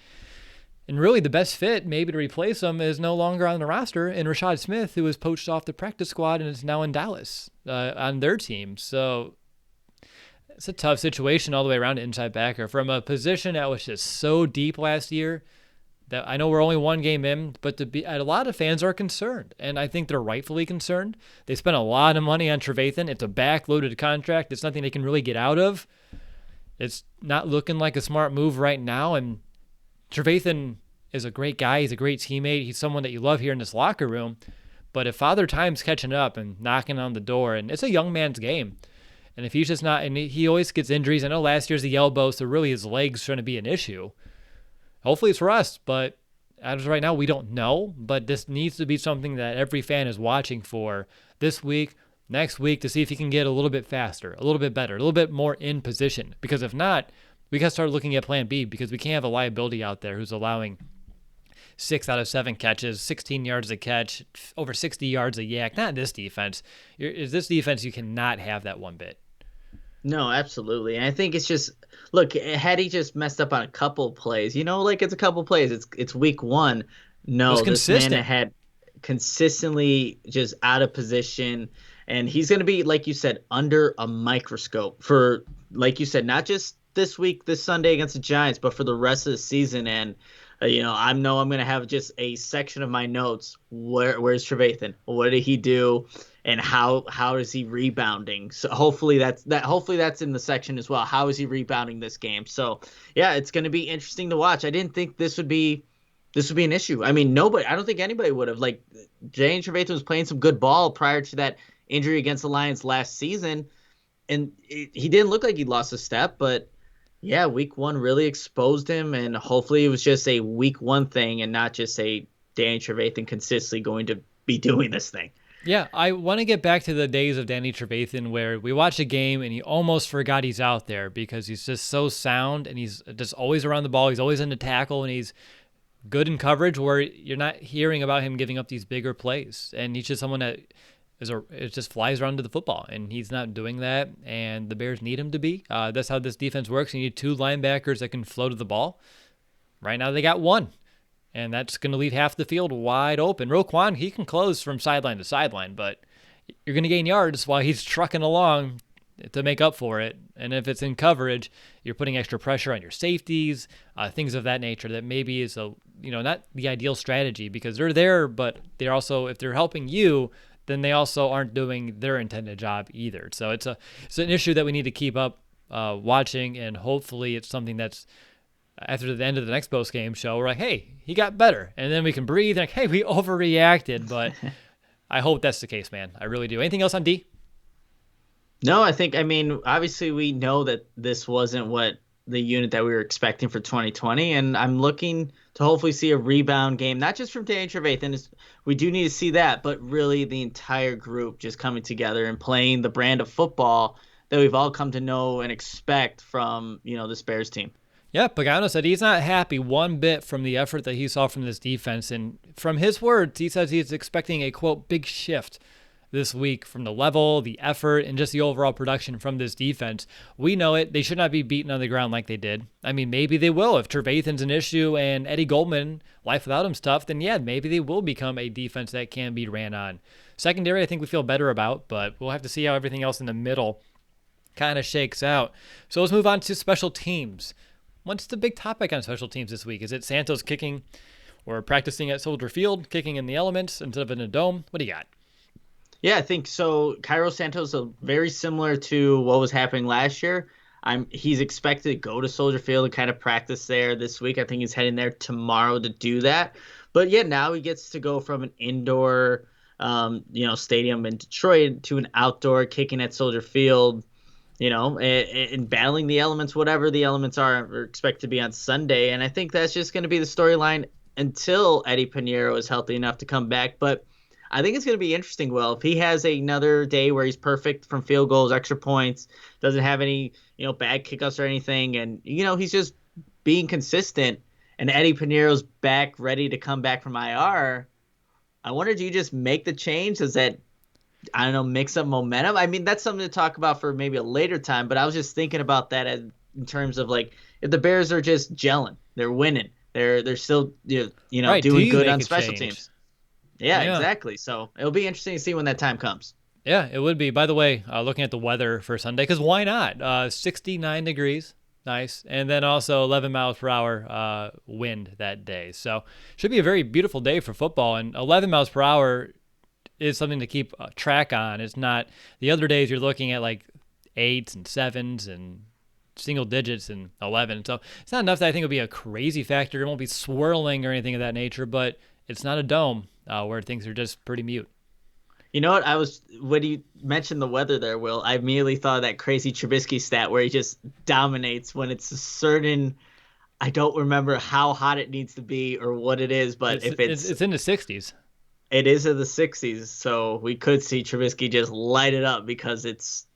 And really the best fit maybe to replace him is no longer on the roster, and Rashad Smith, who was poached off the practice squad and is now in Dallas on their team. So it's a tough situation all the way around to inside backer from a position that was just so deep last year that I know we're only 1 game in, but a lot of fans are concerned, and I think they're rightfully concerned. They spent a lot of money on Trevathan. It's a backloaded contract. It's nothing they can really get out of. It's not looking like a smart move right now, and Trevathan is a great guy. He's a great teammate. He's someone that you love here in this locker room. But if Father Time's catching up and knocking on the door, and it's a young man's game, and if he's just not, and he always gets injuries. I know last year's the elbow, so really his legs shouldn't be an issue. Hopefully it's rust, but as of right now, we don't know. But this needs to be something that every fan is watching for this week, next week, to see if he can get a little bit faster, a little bit better, a little bit more in position. Because if not, we got to start looking at plan B, because we can't have a liability out there who's allowing 6 out of 7 catches, 16 yards a catch, over 60 yards a yak. Not in this defense. This defense, you cannot have that one bit. No, absolutely. And I think it's just, look, had he just messed up on a couple plays, like it's a couple plays, it's week 1. No, this man had consistently just out of position, and he's going to be, like you said, under a microscope for, like you said, not just this week, this Sunday against the Giants, but for the rest of the season. And I know I'm going to have just a section of my notes. Where's Trevathan? What did he do? And how is he rebounding? So hopefully that's in the section as well. How is he rebounding this game? So yeah, it's going to be interesting to watch. I didn't think this would be an issue. I mean, I don't think anybody would have. Like, Jay Trevathan was playing some good ball prior to that injury against the Lions last season, and he didn't look like he lost a step, but yeah, week 1 really exposed him, and hopefully it was just a week 1 thing and not just a Danny Trevathan consistently going to be doing this thing. Yeah, I want to get back to the days of Danny Trevathan where we watched a game and he almost forgot he's out there because he's just so sound and he's just always around the ball. He's always in the tackle and he's good in coverage where you're not hearing about him giving up these bigger plays. And he's just someone that it just flies around to the football, and he's not doing that, and the Bears need him to be. That's how this defense works. You need 2 linebackers that can flow to the ball. Right now they got 1, and that's going to leave half the field wide open. Roquan, he can close from sideline to sideline, but you're going to gain yards while he's trucking along to make up for it. And if it's in coverage, you're putting extra pressure on your safeties, things of that nature that maybe is not the ideal strategy, because they're there, but they're also, if they're helping you, then they also aren't doing their intended job either. So it's an issue that we need to keep up watching, and hopefully it's something that's after the end of the next post-game show, we're like, hey, he got better. And then we can breathe like, hey, we overreacted. But I hope that's the case, man. I really do. Anything else on D? No, I mean, obviously we know that this wasn't what the unit that we were expecting for 2020, and I'm looking to hopefully see a rebound game, not just from Danny Trevathan. We do need to see that, but really the entire group just coming together and playing the brand of football that we've all come to know and expect from, this Bears team. Yeah, Pagano said he's not happy one bit from the effort that he saw from this defense, and from his words, he says he's expecting a, quote, big shift this week from the level, the effort, and just the overall production from this defense. We know it. They should not be beaten on the ground like they did. I mean, maybe they will. If Trevathan's an issue and Eddie Goldman, life without him's tough, then yeah, maybe they will become a defense that can be ran on. Secondary, I think we feel better about, but we'll have to see how everything else in the middle kind of shakes out. So let's move on to special teams. What's the big topic on special teams this week? Is it Santos kicking or practicing at Soldier Field, kicking in the elements instead of in a dome? What do you got? Yeah, I think so. Cairo Santos is very similar to what was happening last year. He's expected to go to Soldier Field and kind of practice there this week. I think he's heading there tomorrow to do that. But yeah, now he gets to go from an indoor, stadium in Detroit to an outdoor kicking at Soldier Field. And battling the elements, whatever the elements are expected to be on Sunday. And I think that's just going to be the storyline until Eddie Pinheiro is healthy enough to come back. But I think it's going to be interesting. Well, if he has another day where he's perfect from field goals, extra points, doesn't have any, bad kickoffs or anything, and, he's just being consistent, and Eddie Pinheiro's back, ready to come back from IR, I wonder, do you just make the change? Does that, I don't know, mix up momentum? I mean, that's something to talk about for maybe a later time, but I was just thinking about that in terms of, like, if the Bears are just gelling, they're winning, they're still, Right. Do doing you good make on a special change? teams. Yeah, Yeah. exactly. So it'll be interesting to see when that time comes. Yeah, it would be. By the way, looking at the weather for Sunday, because why not? 69 degrees, nice, and then also 11 miles per hour wind that day. So should be a very beautiful day for football. And 11 miles per hour is something to keep track on. It's not the other days you're looking at like 8s and 7s and single digits and 11. So it's not enough that I think it'll be a crazy factor. It won't be swirling or anything of that nature, but it's not a dome where things are just pretty mute. You know what? When you mentioned the weather there, Will, I immediately thought of that crazy Trubisky stat where he just dominates when it's a certain. I don't remember how hot it needs to be or what it is, but It's if it's in the 60s. it is in the 60s, so we could see Trubisky just light it up because it's,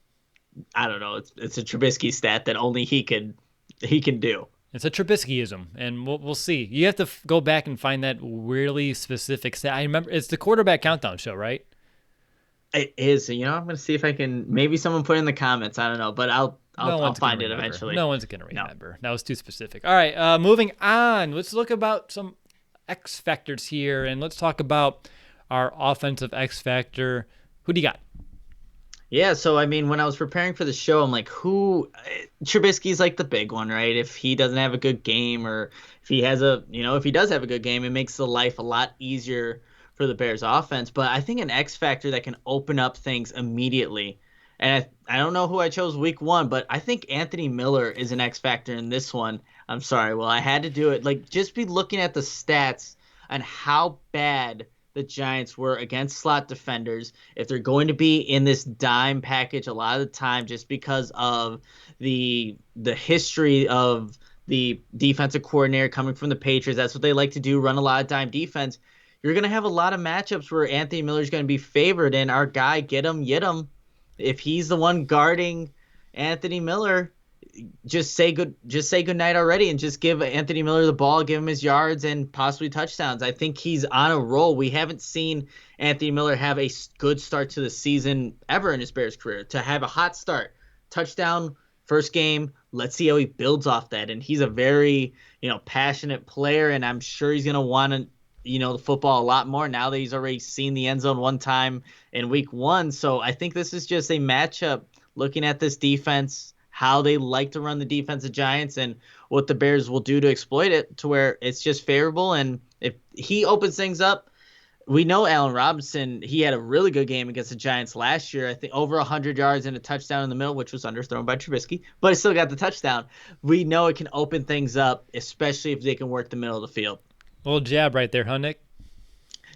I don't know, it's a Trubisky stat that only he can do. It's a Trubiskyism, and we'll see. You have to go back and find that really specific stat. I remember it's the quarterback countdown show, right? It is. I'm gonna see if I can. Maybe someone put it in the comments. I don't know, but I'll find it eventually. No one's gonna remember. That was too specific. All right, moving on. Let's look about some X factors here, and let's talk about our offensive X factor. Who do you got? Yeah, so I mean, when I was preparing for the show, I'm like, Trubisky's like the big one, right? If he doesn't have a good game, or if he has if he does have a good game, it makes the life a lot easier for the Bears offense. But I think an X factor that can open up things immediately. And I don't know who I chose week 1, but I think Anthony Miller is an X factor in this one. I'm sorry. Well, I had to do it. Like, just be looking at the stats and how bad the Giants were against slot defenders. If they're going to be in this dime package a lot of the time, just because of the history of the defensive coordinator coming from the Patriots, that's what they like to do, run a lot of dime defense. You're going to have a lot of matchups where Anthony Miller's going to be favored, and our guy, get him. If he's the one guarding Anthony Miller, just say good night already, and just give Anthony Miller the ball, give him his yards and possibly touchdowns. I think he's on a roll. We haven't seen Anthony Miller have a good start to the season ever in his Bears career. To have a hot start, touchdown, first game, let's see how he builds off that. And he's a very, passionate player, and I'm sure he's going to want to, the football a lot more now that he's already seen the end zone one time in week 1. So I think this is just a matchup looking at this defense, how they like to run the defensive Giants, and what the Bears will do to exploit it to where it's just favorable. And if he opens things up, we know Allen Robinson, he had a really good game against the Giants last year. I think over 100 yards and a touchdown in the middle, which was underthrown by Trubisky, but he still got the touchdown. We know it can open things up, especially if they can work the middle of the field. A little jab right there, huh, Nick?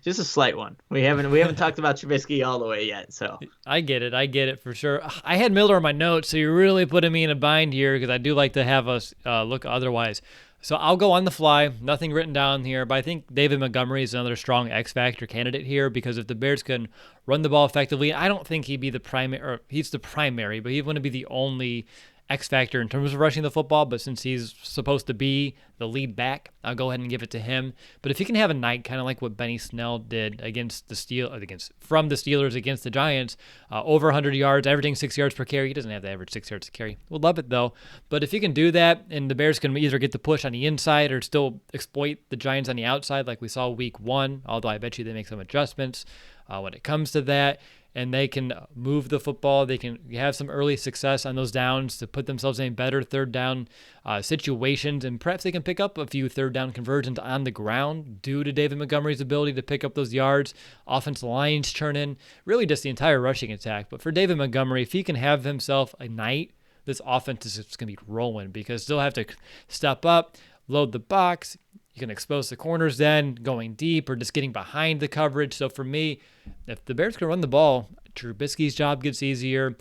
Just a slight one. We haven't talked about Trubisky all the way yet. So I get it for sure. I had Miller in my notes, so you're really putting me in a bind here because I do like to have us look otherwise. So I'll go on the fly. Nothing written down here, but I think David Montgomery is another strong X factor candidate here because if the Bears can run the ball effectively, I don't think he'd be the primary, or he's the primary, but he wouldn't be the only X factor in terms of rushing the football, but since he's supposed to be the lead back, I'll go ahead and give it to him. But if he can have a night kind of like what Benny Snell did against the Steelers against the Giants, over 100 yards, averaging 6 yards per carry. He doesn't have to average 6 yards a carry. We'll love it though. But if he can do that, and the Bears can either get the push on the inside or still exploit the Giants on the outside, like we saw week 1. Although I bet you they make some adjustments when it comes to that. And they can move the football. They can have some early success on those downs to put themselves in better third down situations. And perhaps they can pick up a few third down conversions on the ground due to David Montgomery's ability to pick up those yards. Offensive lines churning, really just the entire rushing attack. But for David Montgomery, if he can have himself a night, this offense is just going to be rolling because they'll have to step up, load the box. You can expose the corners then, going deep or just getting behind the coverage. So for me, if the Bears can run the ball, Trubisky's job gets easier.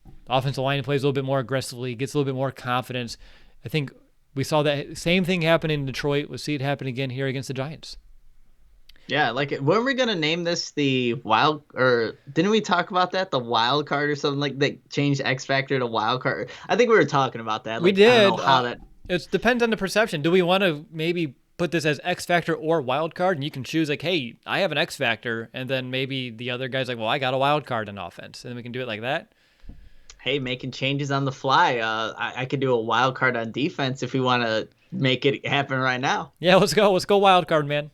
The offensive line plays a little bit more aggressively, gets a little bit more confidence. I think we saw that same thing happen in Detroit. We'll see it happen again here against the Giants. Yeah, like, weren't we gonna name this the wild, or didn't we talk about that, the wild card or something, like that changed X Factor to wild card? I think we were talking about that. Like, We did. I don't know how that. It depends on the perception. Do we want to maybe put this as X Factor or wild card? And you can choose like, hey, I have an X Factor, and then maybe the other guy's like, well, I got a wild card in offense, and then we can do it like that. Hey, making changes on the fly. I could do a wild card on defense if we want to make it happen right now. Yeah, let's go. Let's go wild card, man.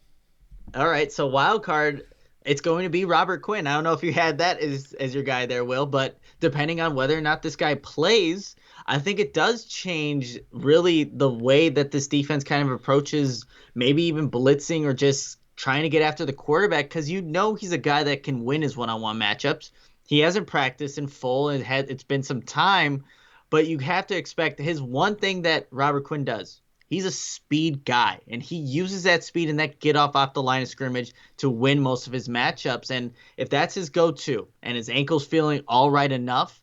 All right, so wild card, it's going to be Robert Quinn. I don't know if you had that as your guy there, Will, but depending on whether or not this guy plays, I think it does change really the way that this defense kind of approaches maybe even blitzing or just trying to get after the quarterback, because he's a guy that can win his one-on-one matchups. He hasn't practiced in full. It's been some time, but you have to expect his one thing that Robert Quinn does. He's a speed guy, and he uses that speed and that get off the line of scrimmage to win most of his matchups. And if that's his go-to and his ankle's feeling all right enough,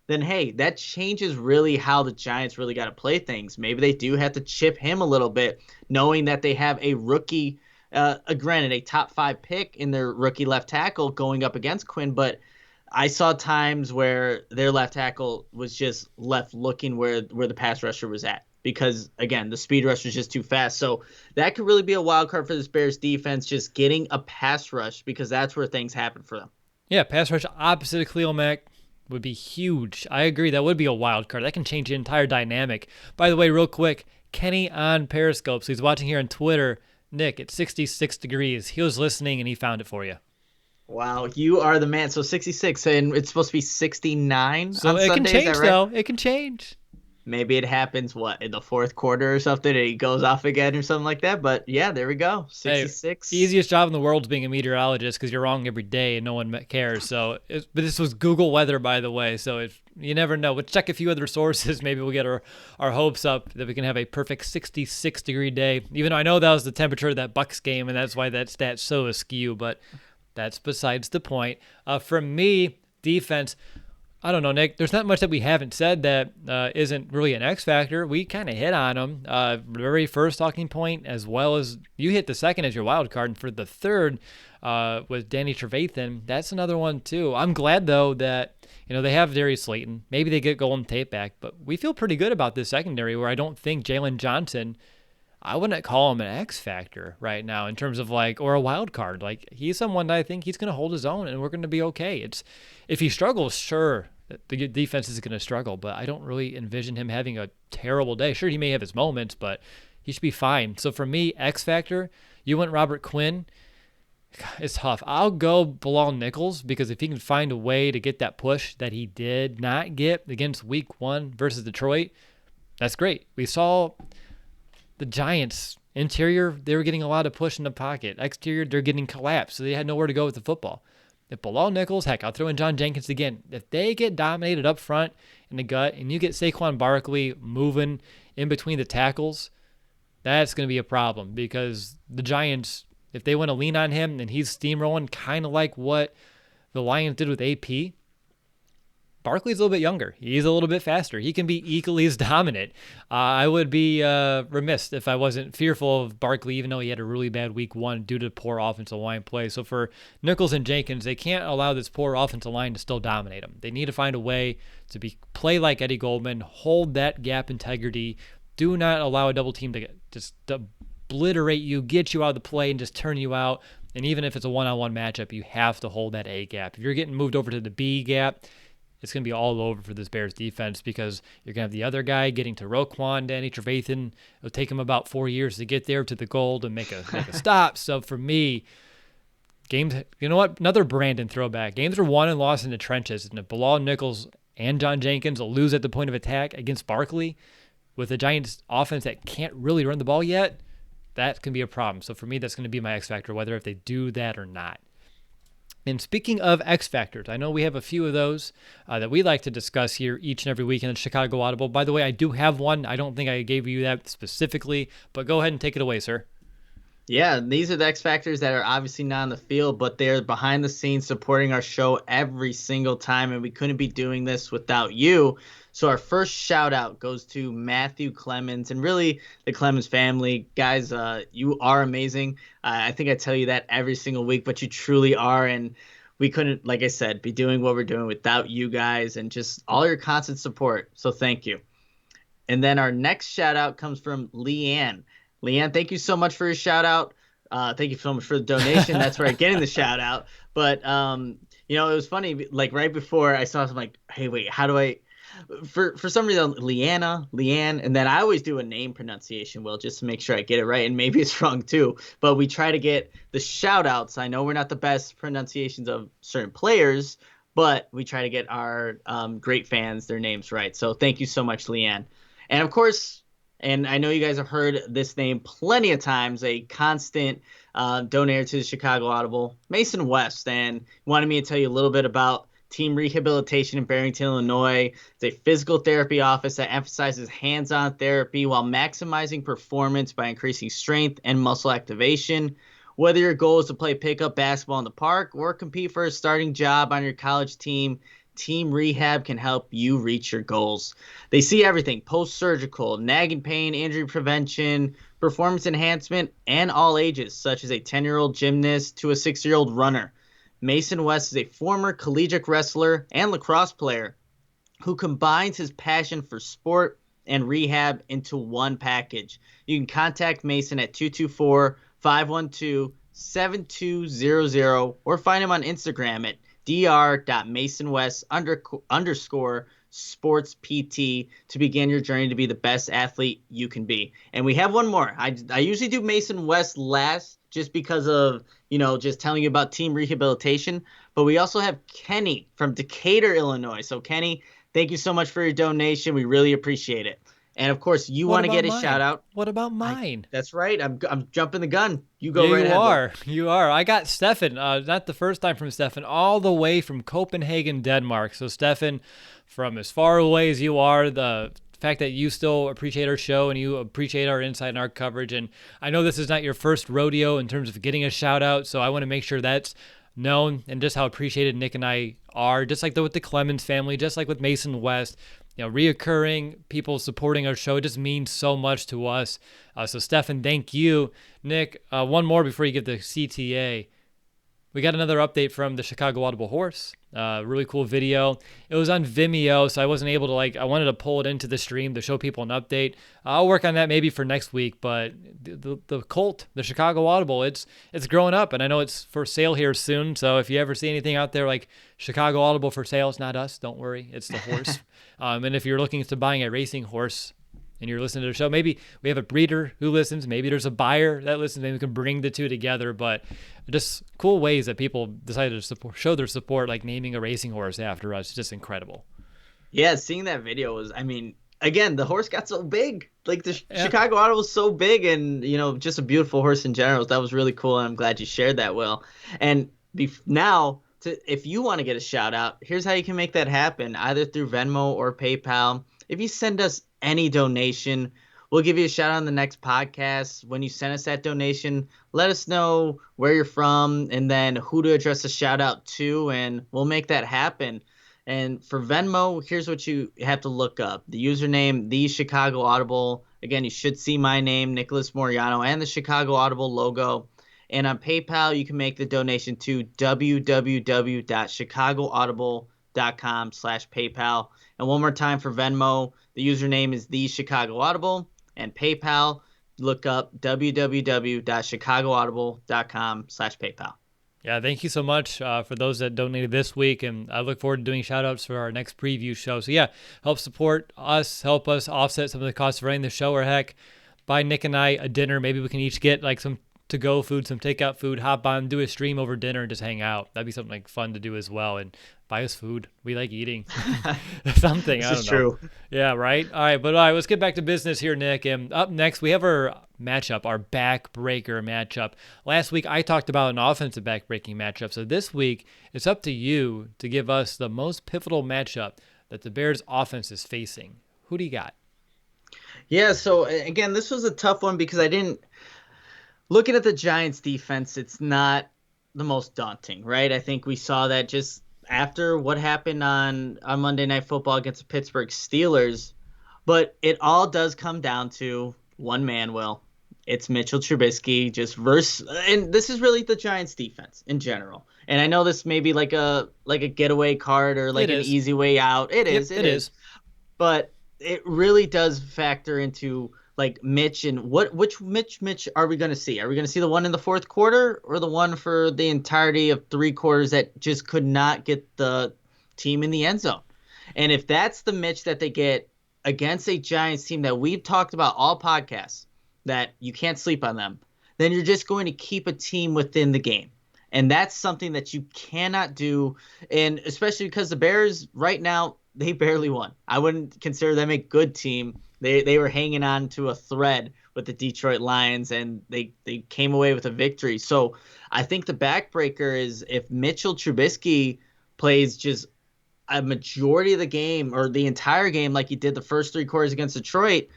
then, hey, that changes really how the Giants really got to play things. Maybe they do have to chip him a little bit, knowing that they have a rookie, granted, a top 5 pick in their rookie left tackle going up against Quinn, but I saw times where their left tackle was just left looking where the pass rusher was at. Because, again, the speed rush was just too fast. So that could really be a wild card for this Bears defense, just getting a pass rush, because that's where things happen for them. Yeah, pass rush opposite of Khalil Mack would be huge. I agree. That would be a wild card. That can change the entire dynamic. By the way, real quick, Kenny on Periscope. So he's watching here on Twitter. Nick, it's 66 degrees. He was listening, and he found it for you. Wow, you are the man. So 66, and it's supposed to be 69 So on it Sunday, can change, is that right? though. It can change. Maybe it happens, in the fourth quarter or something, and he goes off again or something like that. But, yeah, there we go, 66. Hey, easiest job in the world is being a meteorologist because you're wrong every day and no one cares. So, but this was Google weather, by the way, so you never know. We'll check a few other sources. Maybe we'll get our hopes up that we can have a perfect 66-degree day, even though I know that was the temperature of that Bucs game, and that's why that stat's so askew, but that's besides the point. For me, defense, I don't know, Nick. There's not much that we haven't said that isn't really an X factor. We kind of hit on them. Very first talking point, as well as you hit the second as your wild card. And for the third, with Danny Trevathan, that's another one too. I'm glad though that they have Darius Slayton. Maybe they get Golden Tate back, but we feel pretty good about this secondary. Where I don't think Jalen Johnson, I wouldn't call him an X factor right now in terms of or a wild card. He's someone that I think he's going to hold his own, and we're going to be okay. If he struggles, sure, the defense is going to struggle, but I don't really envision him having a terrible day. Sure, he may have his moments, but he should be fine. So for me, X factor, you went Robert Quinn. It's tough. I'll go Bilal Nichols, because if he can find a way to get that push that he did not get against Week 1 versus Detroit, that's great. We saw the Giants, interior, they were getting a lot of push in the pocket. Exterior, they're getting collapsed, so they had nowhere to go with the football. If Bilal Nichols, heck, I'll throw in John Jenkins again. If they get dominated up front in the gut and you get Saquon Barkley moving in between the tackles, that's going to be a problem, because the Giants, if they want to lean on him and he's steamrolling kind of like what the Lions did with AP, Barkley's a little bit younger. He's a little bit faster. He can be equally as dominant. I would be remiss if I wasn't fearful of Barkley, even though he had a really bad Week 1 due to poor offensive line play. So for Nichols and Jenkins, they can't allow this poor offensive line to still dominate them. They need to find a way to play like Eddie Goldman, hold that gap integrity. Do not allow a double team to just obliterate you, get you out of the play, and just turn you out. And even if it's a one-on-one matchup, you have to hold that A gap. If you're getting moved over to the B gap, it's going to be all over for this Bears defense, because you're going to have the other guy getting to Roquan, Danny Trevathan. It'll take him about 4 years to get there to the goal to make a stop. So for me, games, you know what? Another Brandon throwback. Games are won and lost in the trenches. And if Bilal Nichols and John Jenkins will lose at the point of attack against Barkley, with a Giants offense that can't really run the ball yet, that can be a problem. So for me, that's going to be my X factor, whether if they do that or not. And speaking of X factors, I know we have a few of those that we like to discuss here each and every week in the Chicago Audible. By the way, I do have one. I don't think I gave you that specifically, but go ahead and take it away, sir. Yeah, these are the X factors that are obviously not on the field, but they're behind the scenes supporting our show every single time, and we couldn't be doing this without you. So our first shout out goes to Matthew Clemens and really the Clemens family. Guys, you are amazing. I think I tell you that every single week, but you truly are, and we couldn't, like I said, be doing what we're doing without you guys and just all your constant support. So thank you. And then our next shout out comes from Leanne. Leanne, thank you so much for your shout out. Thank you so much for the donation. That's where I'm getting the shout out. But, it was funny. Like right before I saw something like, hey, wait, how do I, for some reason, Leanne. And then I always do a name pronunciation, Will, just to make sure I get it right. And maybe it's wrong too. But we try to get the shout outs. I know we're not the best pronunciations of certain players, but we try to get our great fans, their names right. So thank you so much, Leanne. And of course, and I know you guys have heard this name plenty of times, a constant donator to the Chicago Audible, Mason West, and wanted me to tell you a little bit about Team Rehabilitation in Barrington, Illinois. It's a physical therapy office that emphasizes hands-on therapy while maximizing performance by increasing strength and muscle activation. Whether your goal is to play pickup basketball in the park or compete for a starting job on your college team, Team Rehab can help you reach your goals. They see everything: post-surgical, nagging pain, injury prevention, performance enhancement, and all ages, such as a 10-year-old gymnast to a 6-year-old runner. Mason West is a former collegiate wrestler and lacrosse player who combines his passion for sport and rehab into one package. You can contact Mason at 224-512-7200 or find him on Instagram at dr.masonwest_sports PT to begin your journey to be the best athlete you can be. And we have one more. I usually do Mason West last just because of, just telling you about Team Rehabilitation. But we also have Kenny from Decatur, Illinois. So Kenny, thank you so much for your donation. We really appreciate it. And of course, you want to get a shout out. What about mine? That's right. I'm jumping the gun. You go right ahead. You are. I got Stefan, not the first time from Stefan, all the way from Copenhagen, Denmark. So Stefan, from as far away as you are, the fact that you still appreciate our show and you appreciate our insight and our coverage. And I know this is not your first rodeo in terms of getting a shout out, so I want to make sure that's known and just how appreciated Nick and I are, just like with the Clemens family, just like with Mason West. Reoccurring people supporting our show, it just means so much to us. So Stefan, thank you. Nick, one more before you give the CTA. We got another update from the Chicago Audible horse. Really cool video. It was on Vimeo, so I wasn't able to I wanted to pull it into the stream to show people an update. I'll work on that maybe for next week, but the colt, the Chicago Audible, it's growing up, and I know it's for sale here soon. So if you ever see anything out there like Chicago Audible for sale, it's not us. Don't worry. It's the horse. And if you're looking to buying a racing horse, and you're listening to the show, maybe we have a breeder who listens, maybe there's a buyer that listens, maybe we can bring the two together. But just cool ways that people decided to show their support, like naming a racing horse after us. It's just incredible. Yeah, seeing that video was, again, the horse got so big. Chicago Auto was so big, and, just a beautiful horse in general. That was really cool, and I'm glad you shared that, Will. And if you want to get a shout out, here's how you can make that happen, either through Venmo or PayPal. If you send us any donation, we'll give you a shout out on the next podcast. When you send us that donation, let us know where you're from and then who to address a shout out to, and we'll make that happen. And for Venmo, here's what you have to look up: the username, the Chicago Audible. Again, you should see my name, Nicholas Moriano, and the Chicago Audible logo. And on PayPal, you can make the donation to www.chicagoaudible.com/PayPal. And one more time for Venmo, the username is the Chicago Audible, and PayPal, look up www.chicagoaudible.com/PayPal. Yeah, thank you so much for those that donated this week, and I look forward to doing shout-outs for our next preview show. So yeah, help support us, help us offset some of the costs of running the show, or heck, buy Nick and I a dinner. Maybe we can each get some to-go food, some takeout food, hop on, do a stream over dinner, and just hang out. That'd be something like fun to do as well. And buy us food. We like eating. Something, This I is don't know. true. Yeah, right? All right, let's get back to business here, Nick. And up next, we have our matchup, our backbreaker matchup. Last week, I talked about an offensive backbreaking matchup. So this week, it's up to you to give us the most pivotal matchup that the Bears offense is facing. Who do you got? Yeah, so again, this was a tough one because I didn't looking at the Giants defense, it's not the most daunting, right? I think we saw that just after what happened on Monday Night Football against the Pittsburgh Steelers, but it all does come down to one man, Will. It's Mitchell Trubisky and this is really the Giants defense in general. And I know this may be like a getaway card or like an easy way out. It is. But it really does factor into like Mitch and which Mitch are we going to see? Are we going to see the one in the fourth quarter or the one for the entirety of 3 quarters that just could not get the team in the end zone? And if that's the Mitch that they get against a Giants team that we've talked about all podcasts, that you can't sleep on them, then you're just going to keep a team within the game. And that's something that you cannot do. And especially because the Bears right now, they barely won. I wouldn't consider them a good team. They were hanging on to a thread with the Detroit Lions, and they came away with a victory. So I think the backbreaker is if Mitchell Trubisky plays just a majority of the game or the entire game like he did the first 3 quarters against Detroit,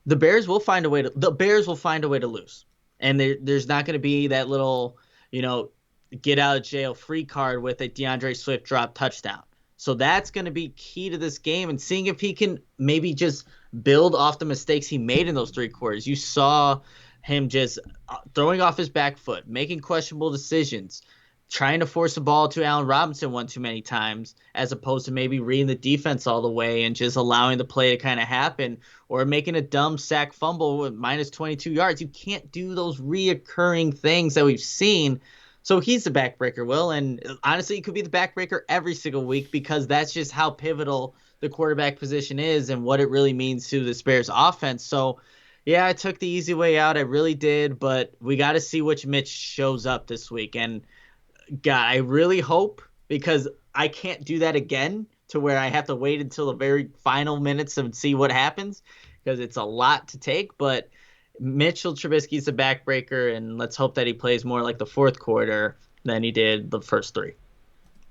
the Bears will find a way to lose. And there's not going to be that little, get out of jail free card with a DeAndre Swift drop touchdown. So that's going to be key to this game, and seeing if he can maybe just build off the mistakes he made in those 3 quarters. You saw him just throwing off his back foot, making questionable decisions, trying to force the ball to Allen Robinson one too many times, as opposed to maybe reading the defense all the way and just allowing the play to kind of happen, or making a dumb sack fumble with minus 22 yards. You can't do those reoccurring things that we've seen. So he's the backbreaker, Will, and honestly, he could be the backbreaker every single week because that's just how pivotal the quarterback position is and what it really means to the Bears offense. So, yeah, I took the easy way out. I really did, but we got to see which Mitch shows up this week. And, God, I really hope, because I can't do that again to where I have to wait until the very final minutes and see what happens, because it's a lot to take, but Mitchell Trubisky's the backbreaker, and let's hope that he plays more like the fourth quarter than he did the first 3.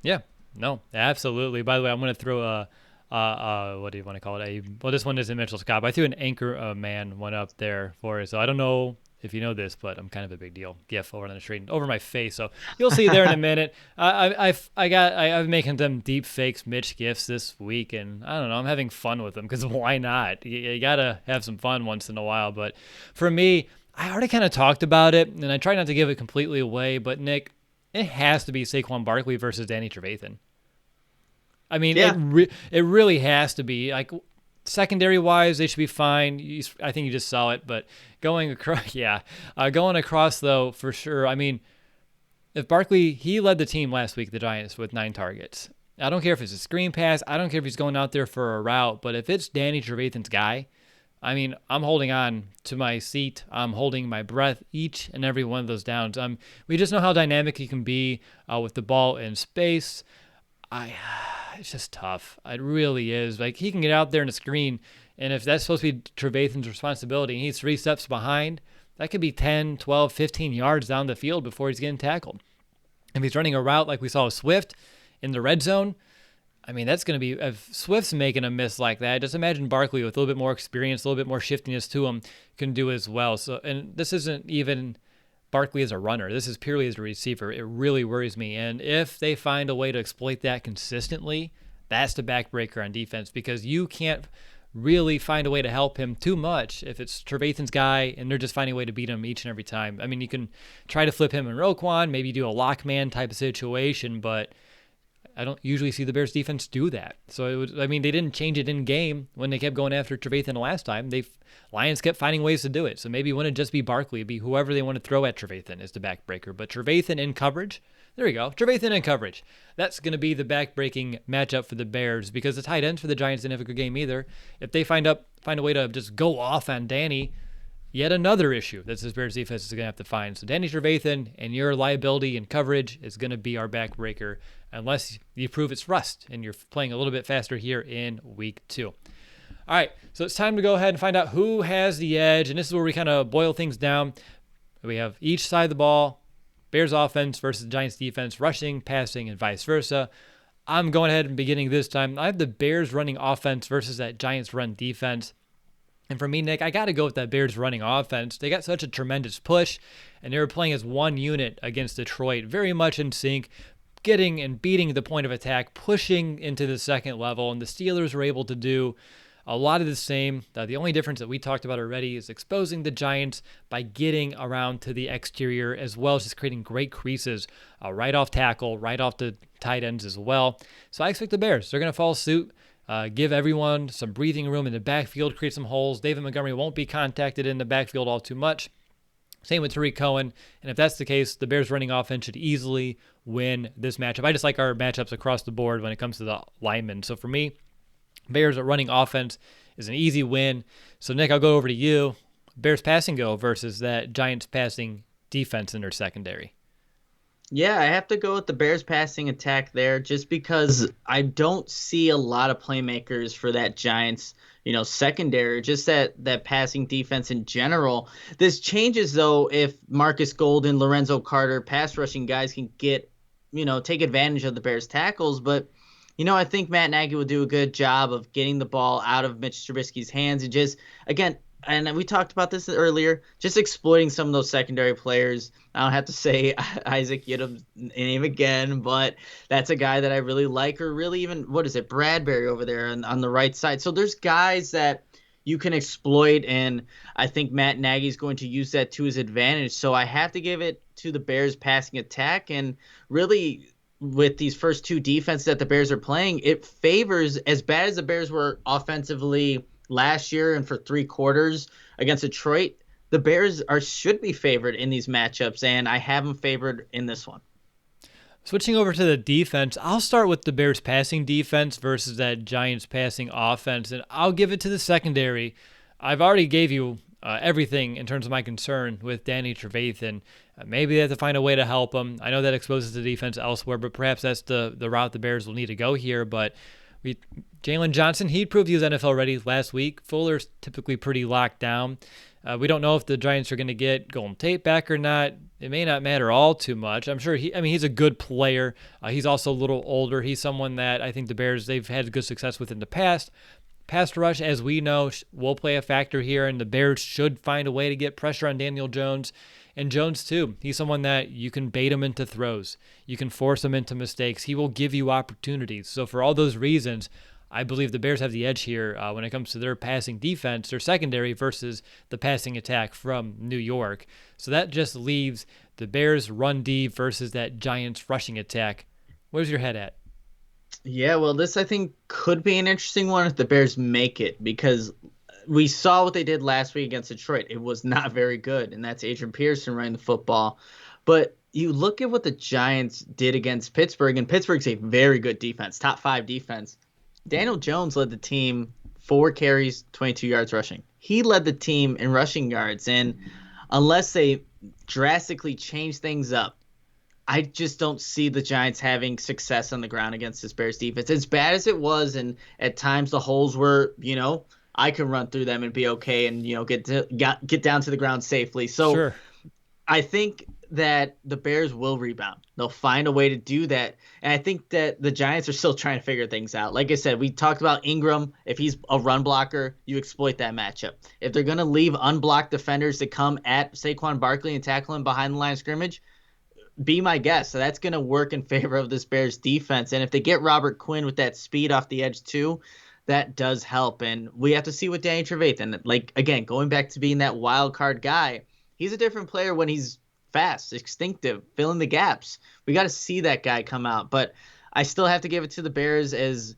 Yeah, no, absolutely. By the way, I'm going to throw what do you want to call it? Well, this one isn't Mitchell Scott, but I threw an anchor man one up there for it. So I don't know if you know this, but I'm kind of a big deal. GIF over on the screen, over my face. So you'll see there in a minute. I'm making them deep fakes Mitch GIFs this week, and I don't know, I'm having fun with them because why not? You got to have some fun once in a while. But for me, I already kind of talked about it, and I try not to give it completely away, but Nick, it has to be Saquon Barkley versus Danny Trevathan. I mean, yeah. It really has to be. Like, secondary-wise, they should be fine. I think you just saw it, but going across, though, for sure. I mean, if Barkley, he led the team last week, the Giants, with 9 targets. I don't care if it's a screen pass. I don't care if he's going out there for a route, but if it's Danny Trevathan's guy, I mean, I'm holding on to my seat. I'm holding my breath each and every one of those downs. We just know how dynamic he can be with the ball in space. It's just tough. It really is. Like, he can get out there in a screen, and if that's supposed to be Trevathan's responsibility and he's 3 steps behind, that could be 10, 12, 15 yards down the field before he's getting tackled. If he's running a route like we saw with Swift in the red zone, I mean, that's going to be, if Swift's making a miss like that, just imagine Barkley with a little bit more experience, a little bit more shiftiness to him, can do as well. So, and this isn't even Barkley as a runner. This is purely as a receiver. It really worries me. And if they find a way to exploit that consistently, that's the backbreaker on defense, because you can't really find a way to help him too much if it's Trevathan's guy and they're just finding a way to beat him each and every time. I mean, you can try to flip him and Roquan, maybe do a lock man type of situation, but I don't usually see the Bears defense do that. So they didn't change it in game when they kept going after Trevathan the last time. Lions kept finding ways to do it. So maybe it wouldn't just be Barkley, it'd be whoever they want to throw at Trevathan is the backbreaker. But Trevathan in coverage, there you go. Trevathan in coverage. That's going to be the backbreaking matchup for the Bears, because the tight ends for the Giants didn't have a good game either. If they find a way to just go off on Danny, yet another issue that this Bears defense is going to have to find. So Danny Trevathan and your liability and coverage is going to be our backbreaker unless you prove it's rust and you're playing a little bit faster here in week 2. All right, so it's time to go ahead and find out who has the edge, and this is where we kind of boil things down. We have each side of the ball, Bears offense versus the Giants defense, rushing, passing, and vice versa. I'm going ahead and beginning this time. I have the Bears running offense versus that Giants run defense. And for me, Nick, I got to go with that Bears running offense. They got such a tremendous push, and they were playing as one unit against Detroit, very much in sync, getting and beating the point of attack, pushing into the second level, and the Steelers were able to do a lot of the same. The only difference that we talked about already is exposing the Giants by getting around to the exterior, as well as just creating great creases right off tackle, right off the tight ends as well. So I expect the Bears, they're going to follow suit. Give everyone some breathing room in the backfield, create some holes. David Montgomery won't be contacted in the backfield all too much. Same with Tariq Cohen. And if that's the case, the Bears running offense should easily win this matchup. I just like our matchups across the board when it comes to the linemen. So for me, Bears running offense is an easy win. So Nick, I'll go over to you. Bears passing go versus that Giants passing defense in their secondary. Yeah, I have to go with the Bears passing attack there just because I don't see a lot of playmakers for that Giants, secondary, just that passing defense in general. This changes, though, if Marcus Golden, Lorenzo Carter, pass rushing guys can get, take advantage of the Bears tackles. But, I think Matt Nagy will do a good job of getting the ball out of Mitch Trubisky's hands and just, again, and we talked about this earlier, just exploiting some of those secondary players. I don't have to say Isaac Yiadom's name again, but that's a guy that I really like, or really even, Bradbury over there on the right side. So there's guys that you can exploit, and I think Matt Nagy's going to use that to his advantage. So I have to give it to the Bears passing attack, and really with these first two defenses that the Bears are playing, it favors, as bad as the Bears were offensively last year and for 3 quarters against Detroit, the Bears should be favored in these matchups, and I have them favored in this one. Switching over to the defense, I'll start with the Bears passing defense versus that Giants passing offense, and I'll give it to the secondary. I've already gave you everything in terms of my concern with Danny Trevathan. Maybe they have to find a way to help him. I know that exposes the defense elsewhere, but perhaps that's the route the Bears will need to go here. But Jalen Johnson, he proved he was NFL ready last week. Fuller's typically pretty locked down. We don't know if the Giants are going to get Golden Tate back or not. It may not matter all too much. I'm sure he's a good player. He's also a little older. He's someone that I think the Bears, they've had good success with in the past. Pass rush, as we know, will play a factor here, and the Bears should find a way to get pressure on Daniel Jones. And Jones, too. He's someone that you can bait him into throws. You can force him into mistakes. He will give you opportunities. So for all those reasons, I believe the Bears have the edge here when it comes to their passing defense, their secondary versus the passing attack from New York. So that just leaves the Bears run D versus that Giants rushing attack. Where's your head at? Yeah, well, this I think could be an interesting one if the Bears make it, because we saw what they did last week against Detroit. It was not very good, and that's Adrian Peterson running the football. But you look at what the Giants did against Pittsburgh, and Pittsburgh's a very good defense, top 5 defense. Daniel Jones led the team 4 carries, 22 yards rushing. He led the team in rushing yards, and unless they drastically change things up, I just don't see the Giants having success on the ground against this Bears defense. As bad as it was, and at times the holes were, I can run through them and be okay and, get down to the ground safely. So sure. I think that the Bears will rebound. They'll find a way to do that. And I think that the Giants are still trying to figure things out. Like I said, we talked about Ingram. If he's a run blocker, you exploit that matchup. If they're going to leave unblocked defenders to come at Saquon Barkley and tackle him behind the line of scrimmage, be my guest. So that's going to work in favor of this Bears defense. And if they get Robert Quinn with that speed off the edge too, that does help. And we have to see what Danny Trevathan, like, again, going back to being that wild card guy, he's a different player when he's fast, instinctive, filling the gaps. We got to see that guy come out. But I still have to give it to the Bears, as,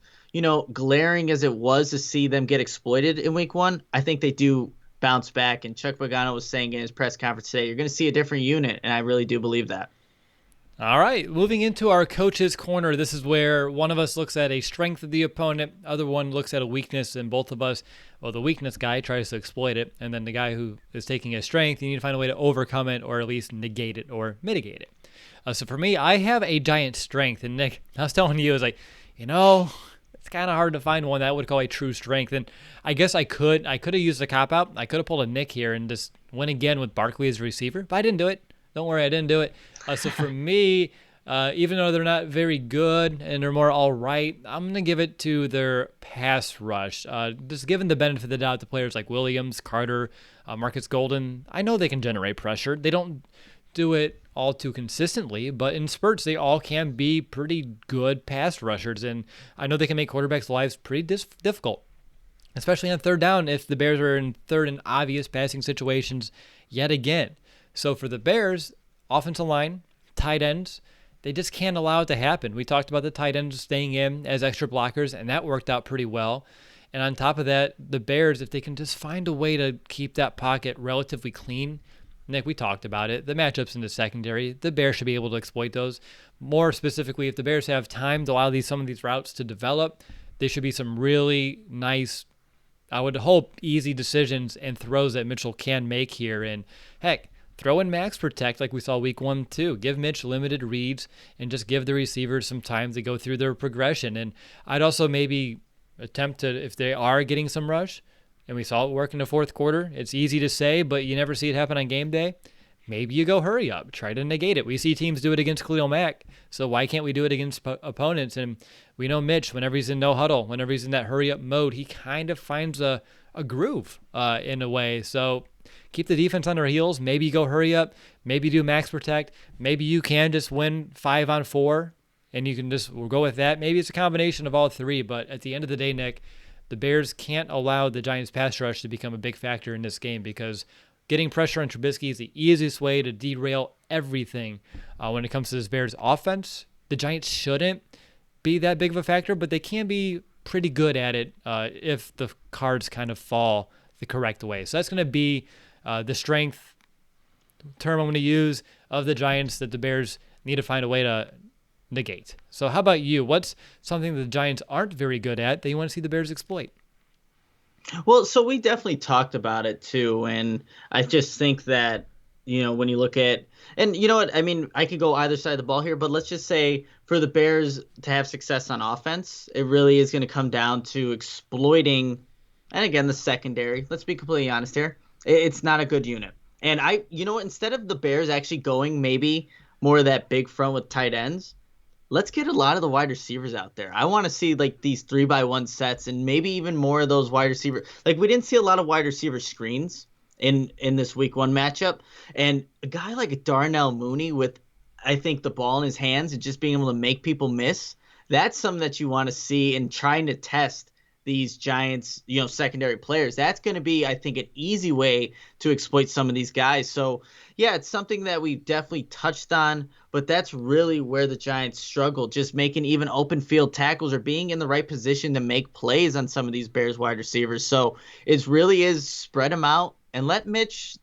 glaring as it was to see them get exploited in week 1. I think they do bounce back. And Chuck Pagano was saying in his press conference today, you're going to see a different unit. And I really do believe that. All right, moving into our coach's corner. This is where one of us looks at a strength of the opponent, other one looks at a weakness, and both of us, well, the weakness guy tries to exploit it, and then the guy who is taking a strength, you need to find a way to overcome it or at least negate it or mitigate it. So for me, I have a giant strength, and Nick, I was telling you, I was like, it's kind of hard to find one that I would call a true strength, and I guess I could have used a cop-out. I could have pulled a Nick here and just went again with Barkley as a receiver, but I didn't do it. Don't worry, I didn't do it. So for me, even though they're not very good and they're more all right, I'm going to give it to their pass rush. Just given the benefit of the doubt to players like Williams, Carter, Marcus Golden, I know they can generate pressure. They don't do it all too consistently, but in spurts, they all can be pretty good pass rushers, and I know they can make quarterbacks' lives pretty difficult, especially on third down if the Bears are in third and obvious passing situations yet again. So for the Bears, offensive line, tight ends, they just can't allow it to happen. We talked about the tight ends staying in as extra blockers, and that worked out pretty well. And on top of that, the Bears, if they can just find a way to keep that pocket relatively clean, Nick, we talked about it, the matchups in the secondary, the Bears should be able to exploit those. More specifically, if the Bears have time to allow some of these routes to develop, there should be some really nice, I would hope, easy decisions and throws that Mitchell can make here. And heck, throw in max protect like we saw week 1 too. Give Mitch limited reads and just give the receivers some time to go through their progression. And I'd also maybe attempt to, if they are getting some rush, and we saw it work in the fourth quarter, it's easy to say, but you never see it happen on game day. Maybe you go hurry up, try to negate it. We see teams do it against Khalil Mack, so why can't we do it against opponents? And we know Mitch, whenever he's in no huddle, whenever he's in that hurry up mode, he kind of finds a groove in a way. So keep the defense on their heels. Maybe you go hurry up. Maybe do max protect. Maybe you can just win 5-on-4, and you can just go with that. Maybe it's a combination of all three, but at the end of the day, Nick, the Bears can't allow the Giants' pass rush to become a big factor in this game because getting pressure on Trubisky is the easiest way to derail everything when it comes to this Bears offense. The Giants shouldn't be that big of a factor, but they can be pretty good at it if the cards kind of fall the correct way. So that's going to be the strength term I'm going to use of the Giants that the Bears need to find a way to negate. So how about you? What's something the Giants aren't very good at that you want to see the Bears exploit? Well, so we definitely talked about it too, and I just think that, when you look at, and you know what, I mean, I could go either side of the ball here, but let's just say for the Bears to have success on offense, it really is going to come down to exploiting, and again, the secondary. Let's be completely honest here. It's not a good unit. And instead of the Bears actually going maybe more of that big front with tight ends, let's get a lot of the wide receivers out there. I want to see like these 3-by-1 sets and maybe even more of those wide receiver. Like we didn't see a lot of wide receiver screens in this week 1 matchup. And a guy like Darnell Mooney with, I think, the ball in his hands and just being able to make people miss, that's something that you want to see in trying to test these Giants, secondary players. That's going to be, I think, an easy way to exploit some of these guys. So, yeah, it's something that we've definitely touched on, but that's really where the Giants struggle, just making even open field tackles or being in the right position to make plays on some of these Bears wide receivers. So it really is spread them out and let Mitch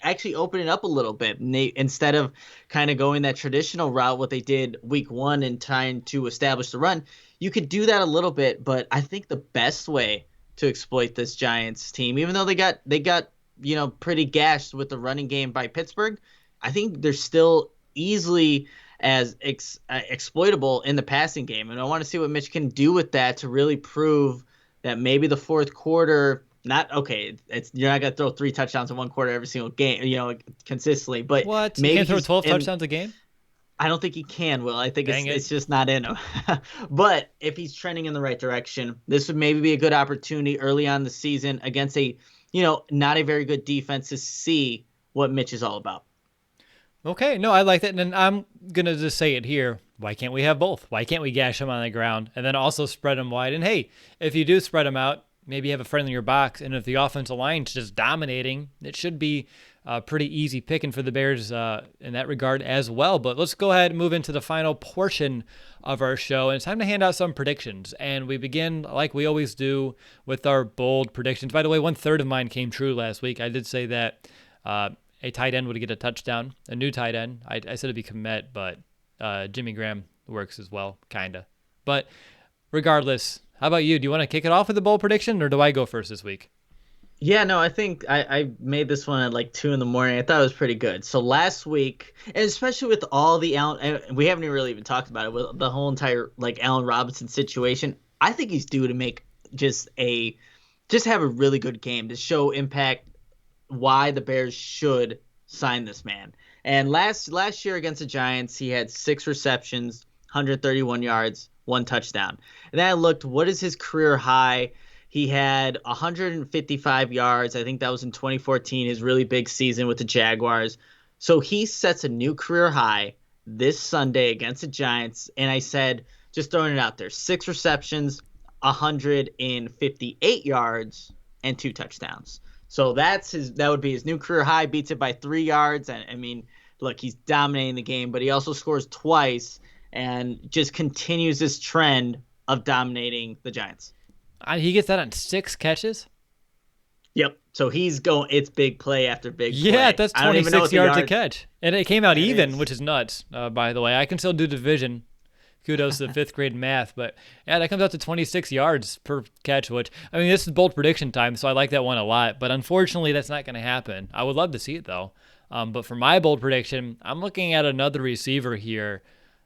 actually open it up a little bit. And instead of kind of going that traditional route, what they did week 1 and trying to establish the run, you could do that a little bit. But I think the best way to exploit this Giants team, even though they got pretty gashed with the running game by Pittsburgh, I think they're still easily as exploitable in the passing game. And I want to see what Mitch can do with that to really prove that maybe the fourth quarter, not okay, you're not going to throw 3 touchdowns in 1 quarter every single game, consistently. But what? Maybe you can't throw 12 touchdowns a game? I don't think he can, Will. I think it's just not in him. But if he's trending in the right direction, this would maybe be a good opportunity early on in the season against a, not a very good defense to see what Mitch is all about. Okay, no, I like that. And I'm going to just say it here. Why can't we have both? Why can't we gash them on the ground and then also spread them wide? And hey, if you do spread them out, maybe you have a friend in your box. And if the offensive line's just dominating, it should be pretty easy picking for the Bears in that regard as well. But let's go ahead and move into the final portion of our show. And it's time to hand out some predictions. And we begin, like we always do, with our bold predictions. By the way, 1/3 of mine came true last week. I did say that a tight end would get a touchdown, a new tight end. I said it'd be Komet, but Jimmy Graham works as well, kind of. But regardless, how about you? Do you want to kick it off with a bold prediction, or do I go first this week? Yeah, no, I think I made this one at like 2 in the morning. I thought it was pretty good. So last week, and especially with all the Allen, and we haven't even really even talked about it with the whole entire like Allen Robinson situation. I think he's due to make just have a really good game to show impact why the Bears should sign this man. And last year against the Giants, he had 6 receptions, 131 yards, 1 touchdown. And then I looked, what is his career high? He had 155 yards. I think that was in 2014, his really big season with the Jaguars. So he sets a new career high this Sunday against the Giants. And I said, just throwing it out there, 6 receptions, 158 yards, and 2 touchdowns. So that would be his new career high, beats it by 3 yards. And I mean, look, he's dominating the game, but he also scores twice and just continues this trend of dominating the Giants. He gets that on 6 catches? Yep. So he's going, it's big play after big play. Yeah, that's 26 yards a yard catch. And it came out even, which is nuts, by the way. I can still do division. Kudos to 5th grade math. But yeah, that comes out to 26 yards per catch, which, I mean, this is bold prediction time, so I like that one a lot. But unfortunately, that's not going to happen. I would love to see it, though. But for my bold prediction, I'm looking at another receiver here.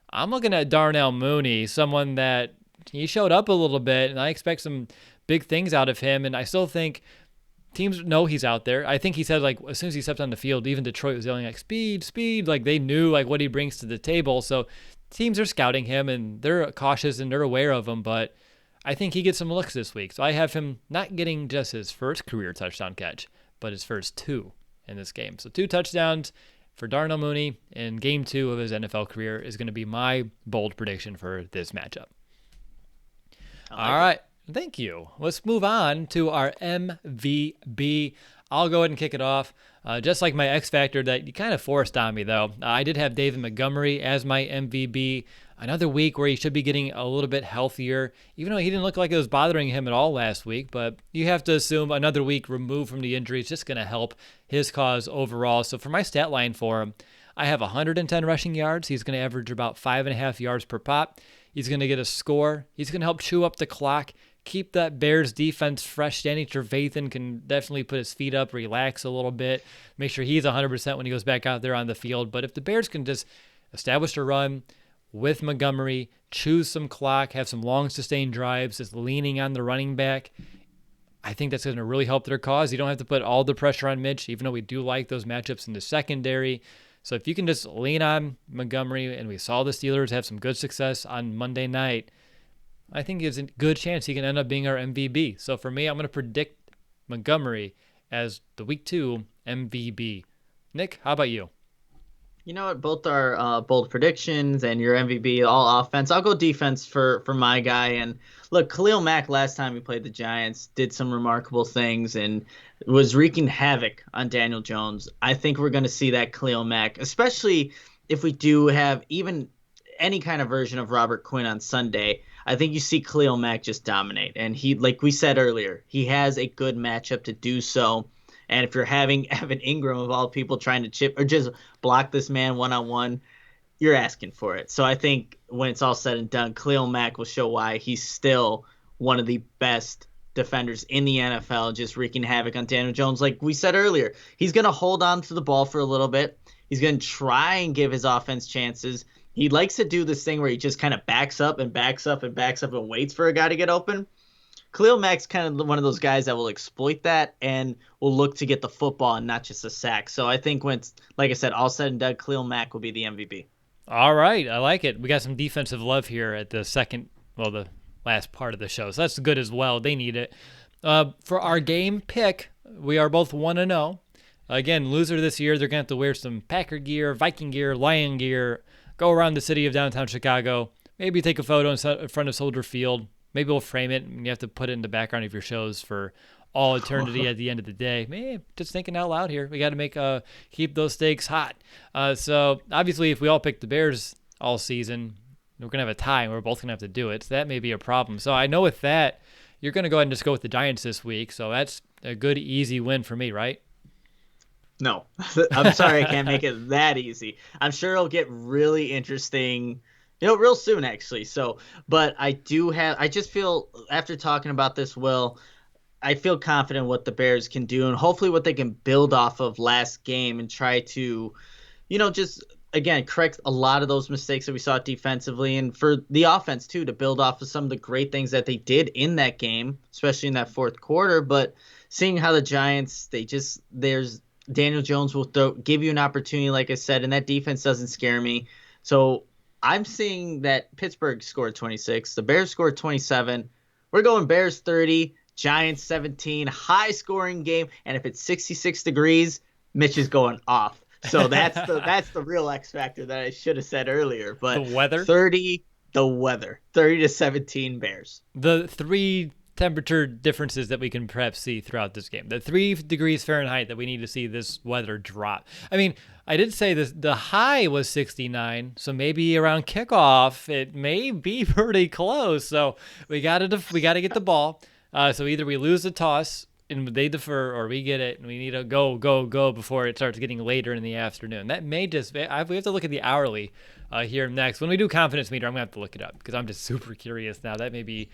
I'm looking at Darnell Mooney, someone that he showed up a little bit, and I expect some big things out of him. And I still think teams know he's out there. I think he said, like, as soon as he stepped on the field, even Detroit was yelling, like, speed, speed. Like, they knew, like, what he brings to the table. So teams are scouting him, and they're cautious, and they're aware of him. But I think he gets some looks this week. So I have him not getting just his first career touchdown catch, but his first 2 in this game. So 2 touchdowns for Darnell Mooney in game 2 of his NFL career is going to be my bold prediction for this matchup. All right. Thank you. Let's move on to our MVP. I'll go ahead and kick it off. Just like my X Factor that you kind of forced on me, though. I did have David Montgomery as my MVP. Another week where he should be getting a little bit healthier, even though he didn't look like it was bothering him at all last week. But you have to assume another week removed from the injury is just going to help his cause overall. So for my stat line for him, I have 110 rushing yards. He's going to average about 5.5 yards per pop. He's going to get a score. He's going to help chew up the clock, keep that Bears defense fresh. Danny Trevathan can definitely put his feet up, relax a little bit, make sure he's 100% when he goes back out there on the field. But if the Bears can just establish a run with Montgomery, choose some clock, have some long sustained drives, just leaning on the running back, I think that's going to really help their cause. You don't have to put all the pressure on Mitch, even though we do like those matchups in the secondary. So if you can just lean on Montgomery, and we saw the Steelers have some good success on Monday night, I think there's a good chance he can end up being our MVP. So for me, I'm going to predict Montgomery as the Week 2 MVP. Nick, how about you? You know what? Both are bold predictions, and your MVP all offense. I'll go defense for my guy. And look, Khalil Mack last time he played the Giants did some remarkable things and was wreaking havoc on Daniel Jones. I think we're going to see that Khalil Mack, especially if we do have even any kind of version of Robert Quinn on Sunday. I think you see Khalil Mack just dominate. And he, like we said earlier, he has a good matchup to do so. And if you're having Evan Ingram of all people trying to chip or just block this man one-on-one, you're asking for it. So I think when it's all said and done, Khalil Mack will show why he's still one of the best defenders in the NFL, just wreaking havoc on Daniel Jones. Like we said earlier, he's going to hold on to the ball for a little bit. He's going to try and give his offense chances. He likes to do this thing where he just kind of backs up and backs up and backs up and waits for a guy to get open. Khalil Mack's kind of one of those guys that will exploit that and will look to get the football and not just a sack. So I think when it's, like I said, all said and done, Khalil Mack will be the MVP. All right. I like it. We got some defensive love here at the last part of the show. So that's good as well. They need it. For our game pick, we are both 1-0. Again, loser this year, they're going to have to wear some Packer gear, Viking gear, Lion gear, go around the city of downtown Chicago, maybe take a photo in front of Soldier Field. Maybe we'll frame it, and you have to put it in the background of your shows for all eternity at the end of the day. Man, just thinking out loud here. We got to keep those stakes hot. So obviously, if we all pick the Bears all season, we're going to have a tie, and we're both going to have to do it. So that may be a problem. So I know with that, you're going to go ahead and just go with the Giants this week. So that's a good, easy win for me, right? No. I'm sorry I can't make it that easy. I'm sure it'll get really interesting, real soon actually. So, but I just feel after talking about this, Will, I feel confident what the Bears can do and hopefully what they can build off of last game and try to, just again correct a lot of those mistakes that we saw defensively and for the offense too to build off of some of the great things that they did in that game, especially in that fourth quarter. But seeing how the Giants, there's Daniel Jones will give you an opportunity, like I said, and that defense doesn't scare me. So I'm seeing that Pittsburgh scored 26, the Bears scored 27. We're going Bears 30, Giants 17, high scoring game. And if it's 66 degrees, Mitch is going off. So that's the real X factor that I should have said earlier. But The weather? 30, the weather, 30-17 Bears. The three temperature differences that we can perhaps see throughout this game. The 3 degrees Fahrenheit that we need to see this weather drop. I mean, I did say this, the high was 69, so maybe around kickoff it may be pretty close. So we got to get the ball. So either we lose the toss and they defer, or we get it and we need to go before it starts getting later in the afternoon. That may just we have to look at the hourly here next. When we do confidence meter, I'm gonna have to look it up because I'm just super curious now. That may be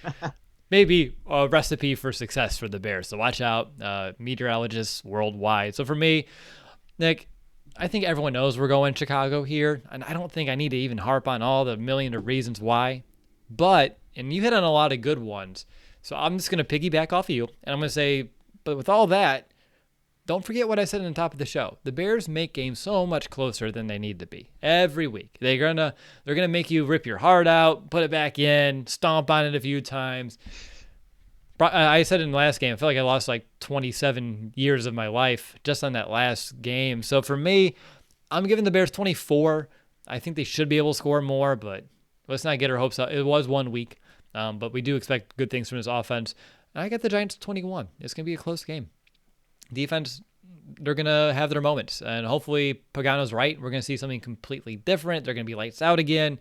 maybe a recipe for success for the Bears. So watch out, meteorologists worldwide. So for me, Nick, I think everyone knows we're going Chicago here, and I don't think I need to even harp on all the million of reasons why. But, and you hit on a lot of good ones, so I'm just going to piggyback off of you, and I'm going to say, but with all that, don't forget what I said on the top of the show. The Bears make games so much closer than they need to be every week. They're gonna make you rip your heart out, put it back in, stomp on it a few times. I said in the last game, I feel like I lost like 27 years of my life just on that last game. So for me, I'm giving the Bears 24. I think they should be able to score more, but let's not get our hopes up. It was 1 week, but we do expect good things from this offense. I got the Giants 21. It's going to be a close game. Defense, they're going to have their moments, and hopefully Pagano's right. We're going to see something completely different. They're going to be lights out again,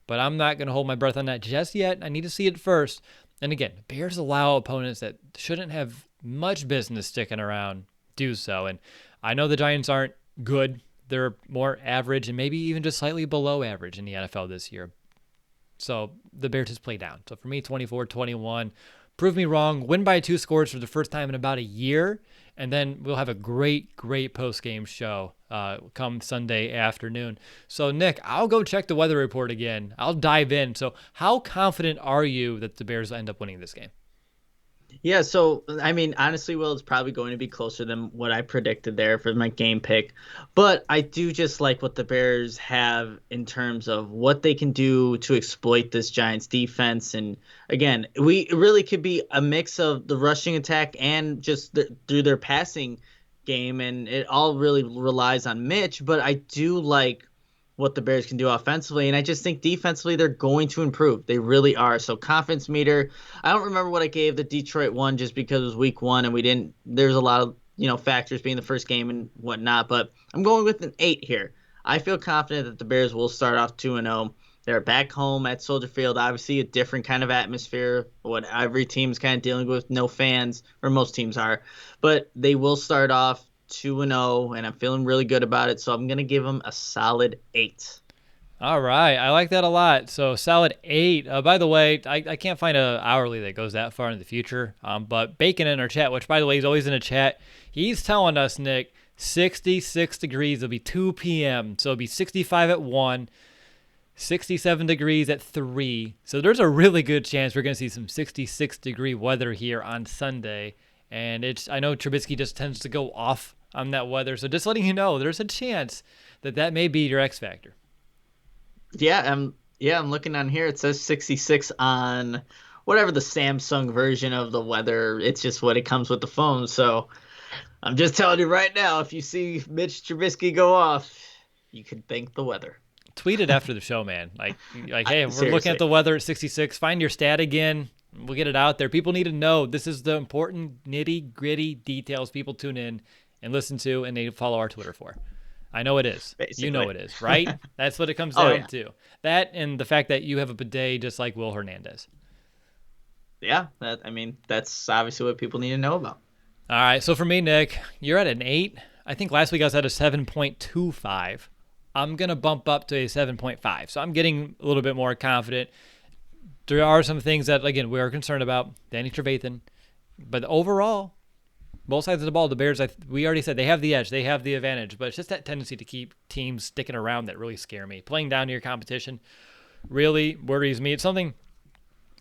but I'm not going to hold my breath on that just yet. I need to see it first. And again, Bears allow opponents that shouldn't have much business sticking around do so. And I know the Giants aren't good. They're more average and maybe even just slightly below average in the NFL this year. So the Bears just play down. So for me, 24-21. Prove me wrong. Win by 2 scores for the first time in about a year. And then we'll have a great post-game show come Sunday afternoon. So, Nick, I'll go check the weather report again. I'll dive in. So how confident are you that the Bears will end up winning this game? Yeah, so, I mean, honestly, Will, it's probably going to be closer than what I predicted there for my game pick. But I do just like what the Bears have in terms of what they can do to exploit this Giants defense. And, again, we really could be a mix of the rushing attack and just through their passing game. And it all really relies on Mitch. But I do like what the Bears can do offensively. And I just think defensively they're going to improve. They really are. So confidence meter, I don't remember what I gave the Detroit one just because it was week 1 and there's a lot of, factors being the first game and whatnot, but I'm going with an 8 here. I feel confident that the Bears will start off 2-0. They're back home at Soldier Field, obviously a different kind of atmosphere, what every team is kind of dealing with, no fans, or most teams are, but they will start off 2-0, and I'm feeling really good about it, so I'm going to give them a solid 8. All right. I like that a lot. So solid 8. By the way, I can't find an hourly that goes that far in the future, but Bacon in our chat, which, by the way, he's always in a chat, he's telling us, Nick, 66 degrees. It'll be 2 p.m., so it'll be 65 at 1, 67 degrees at 3. So there's a really good chance we're going to see some 66-degree weather here on Sunday. And I know Trubisky just tends to go off on that weather. So just letting you know, there's a chance that may be your X factor. Yeah, I'm looking on here. It says 66 on whatever the Samsung version of the weather. It's just what it comes with the phone. So I'm just telling you right now, if you see Mitch Trubisky go off, you can thank the weather. Tweet it after the show, man. Like, hey, we're seriously looking at the weather at 66. Find your stat again. We'll get it out there. People need to know this is the important nitty-gritty details people tune in and listen to, and they follow our Twitter for. I know it is. Basically. You know it is, right? That's what it comes Oh, down yeah. to. That and the fact that you have a bidet just like Will Hernandez. Yeah, that's obviously what people need to know about. All right, so for me, Nick, you're at an 8. I think last week I was at a 7.25. I'm going to bump up to a 7.5. So I'm getting a little bit more confident. There are some things that, again, we are concerned about. Danny Trevathan. But overall, both sides of the ball, the Bears, we already said they have the edge. They have the advantage. But it's just that tendency to keep teams sticking around that really scare me. Playing down to your competition really worries me. It's something,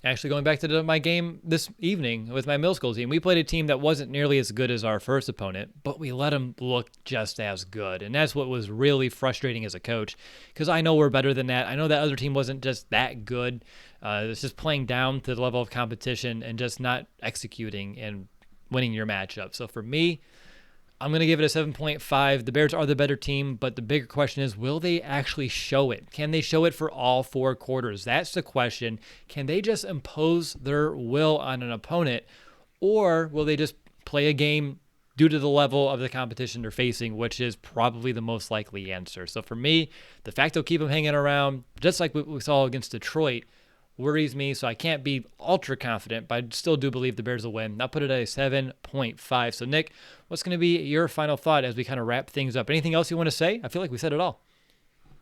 actually going back to my game this evening with my middle school team, we played a team that wasn't nearly as good as our first opponent, but we let them look just as good. And that's what was really frustrating as a coach, because I know we're better than that. I know that other team wasn't just that good. It's just playing down to the level of competition and just not executing and winning your matchup. So for me, I'm going to give it a 7.5. The Bears are the better team, but the bigger question is, will they actually show it? Can they show it for all 4 quarters? That's the question. Can they just impose their will on an opponent, or will they just play a game due to the level of the competition they're facing, which is probably the most likely answer? So for me, the fact they'll keep them hanging around, just like what we saw against Detroit, worries me, so I can't be ultra confident, but I still do believe the Bears will win. I'll put it at a 7.5. So, Nick, what's going to be your final thought as we kind of wrap things up? Anything else you want to say? I feel like we said it all.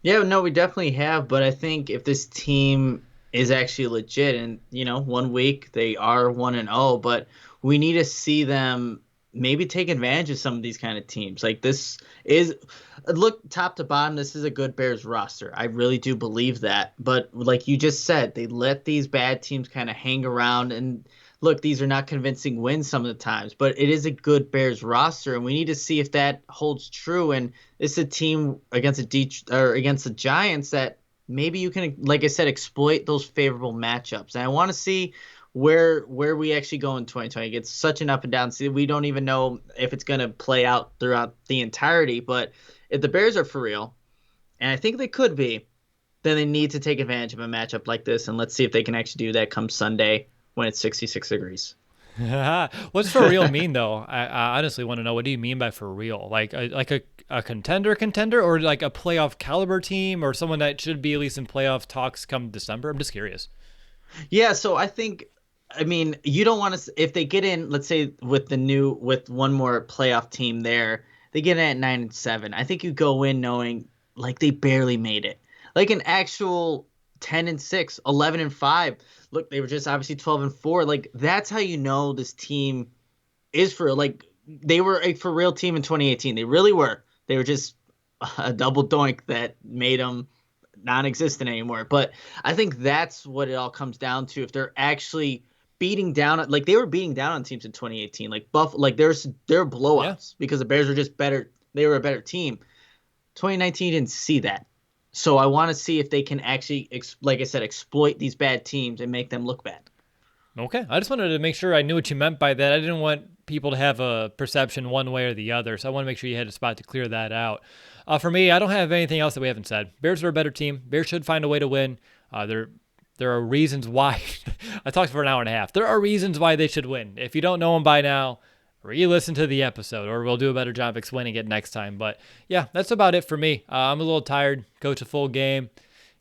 Yeah, no, we definitely have, but I think if this team is actually legit, and 1 week they are 1-0, but we need to see them maybe take advantage of some of these kind of teams. Like, this is, look, top to bottom, this is a good Bears roster. I really do believe that. But like you just said, they let these bad teams kind of hang around. And look, these are not convincing wins some of the times, but it is a good Bears roster, and we need to see if that holds true. And it's a team against against the Giants that maybe you can, like I said, exploit those favorable matchups. And I want to see where we actually go in 2020. It's such an up and down season. We don't even know if it's going to play out throughout the entirety. But if the Bears are for real, and I think they could be, then they need to take advantage of a matchup like this. And let's see if they can actually do that come Sunday when it's 66 degrees. What's for real mean, though? I honestly want to know, what do you mean by for real? Like a contender, or like a playoff caliber team, or someone that should be at least in playoff talks come December? I'm just curious. Yeah, so I mean, you don't want to, if they get in, let's say with one more playoff team there, they get in at 9-7. I think you go in knowing like they barely made it. Like an actual 10-6, 11-5. Look, they were just obviously 12-4. Like, that's how you know this team is for, like, they were a for real team in 2018. They really were. They were just a double doink that made them non-existent anymore. But I think that's what it all comes down to. If they're actually beating down, like they were beating down on teams in 2018, like like there were blowouts because the Bears were just better. They were a better team. 2019 didn't see that. So I want to see if they can actually, like I said, exploit these bad teams and make them look bad. Okay. I just wanted to make sure I knew what you meant by that. I didn't want people to have a perception one way or the other, so I want to make sure you had a spot to clear that out. For me, I don't have anything else that we haven't said. Bears are a better team. Bears should find a way to win. There are reasons why. I talked for an hour and a half. There are reasons why they should win. If you don't know them by now, re-listen to the episode, or we'll do a better job explaining it next time. But yeah, that's about it for me. I'm a little tired. Coach a full game.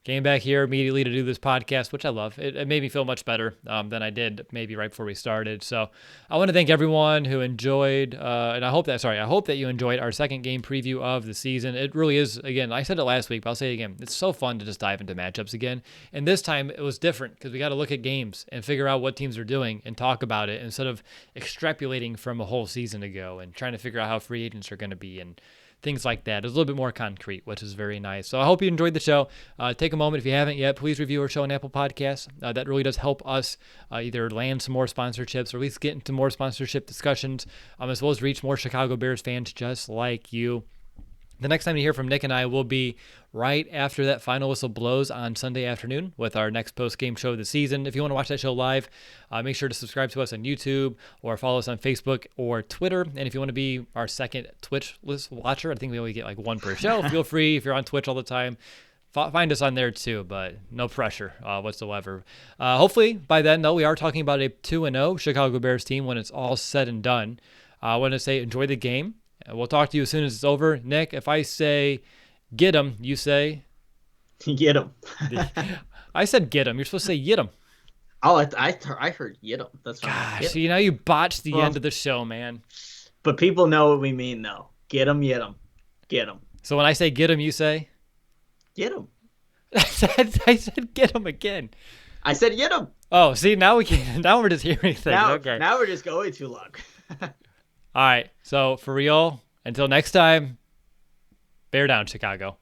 Came back here immediately to do this podcast, which I love. It made me feel much better than I did maybe right before we started. So I want to thank everyone who enjoyed, and I hope that you enjoyed our second game preview of the season. It really is, again, I said it last week, but I'll say it again. It's so fun to just dive into matchups again. And this time it was different because we got to look at games and figure out what teams are doing and talk about it instead of extrapolating from a whole season ago and trying to figure out how free agents are going to be and things like that. It's a little bit more concrete, which is very nice. So I hope you enjoyed the show. Take a moment, if you haven't yet, please review our show on Apple Podcasts. That really does help us either land some more sponsorships or at least get into more sponsorship discussions, as well as reach more Chicago Bears fans just like you. The next time you hear from Nick and I will be right after that final whistle blows on Sunday afternoon with our next post-game show of the season. If you want to watch that show live, make sure to subscribe to us on YouTube or follow us on Facebook or Twitter. And if you want to be our second Twitch list watcher, I think we only get like one per show. Feel free, if you're on Twitch all the time, find us on there too, but no pressure whatsoever. Hopefully by then, though, we are talking about a 2-0 Chicago Bears team when it's all said and done. I want to say enjoy the game. We'll talk to you as soon as it's over. Nick, if I say get him, you say? Get him. I said get him. You're supposed to say get him. Oh, I heard get him. That's fine. Gosh, you botched the end of the show, man. But people know what we mean, though. Get him, get him, get him, So when I say get him, you say? get him. I said get him again. I said get him. Oh, see, now we can. Now we're just hearing things. Okay. Now we're just going too long. All right. So for real, until next time, bear down, Chicago.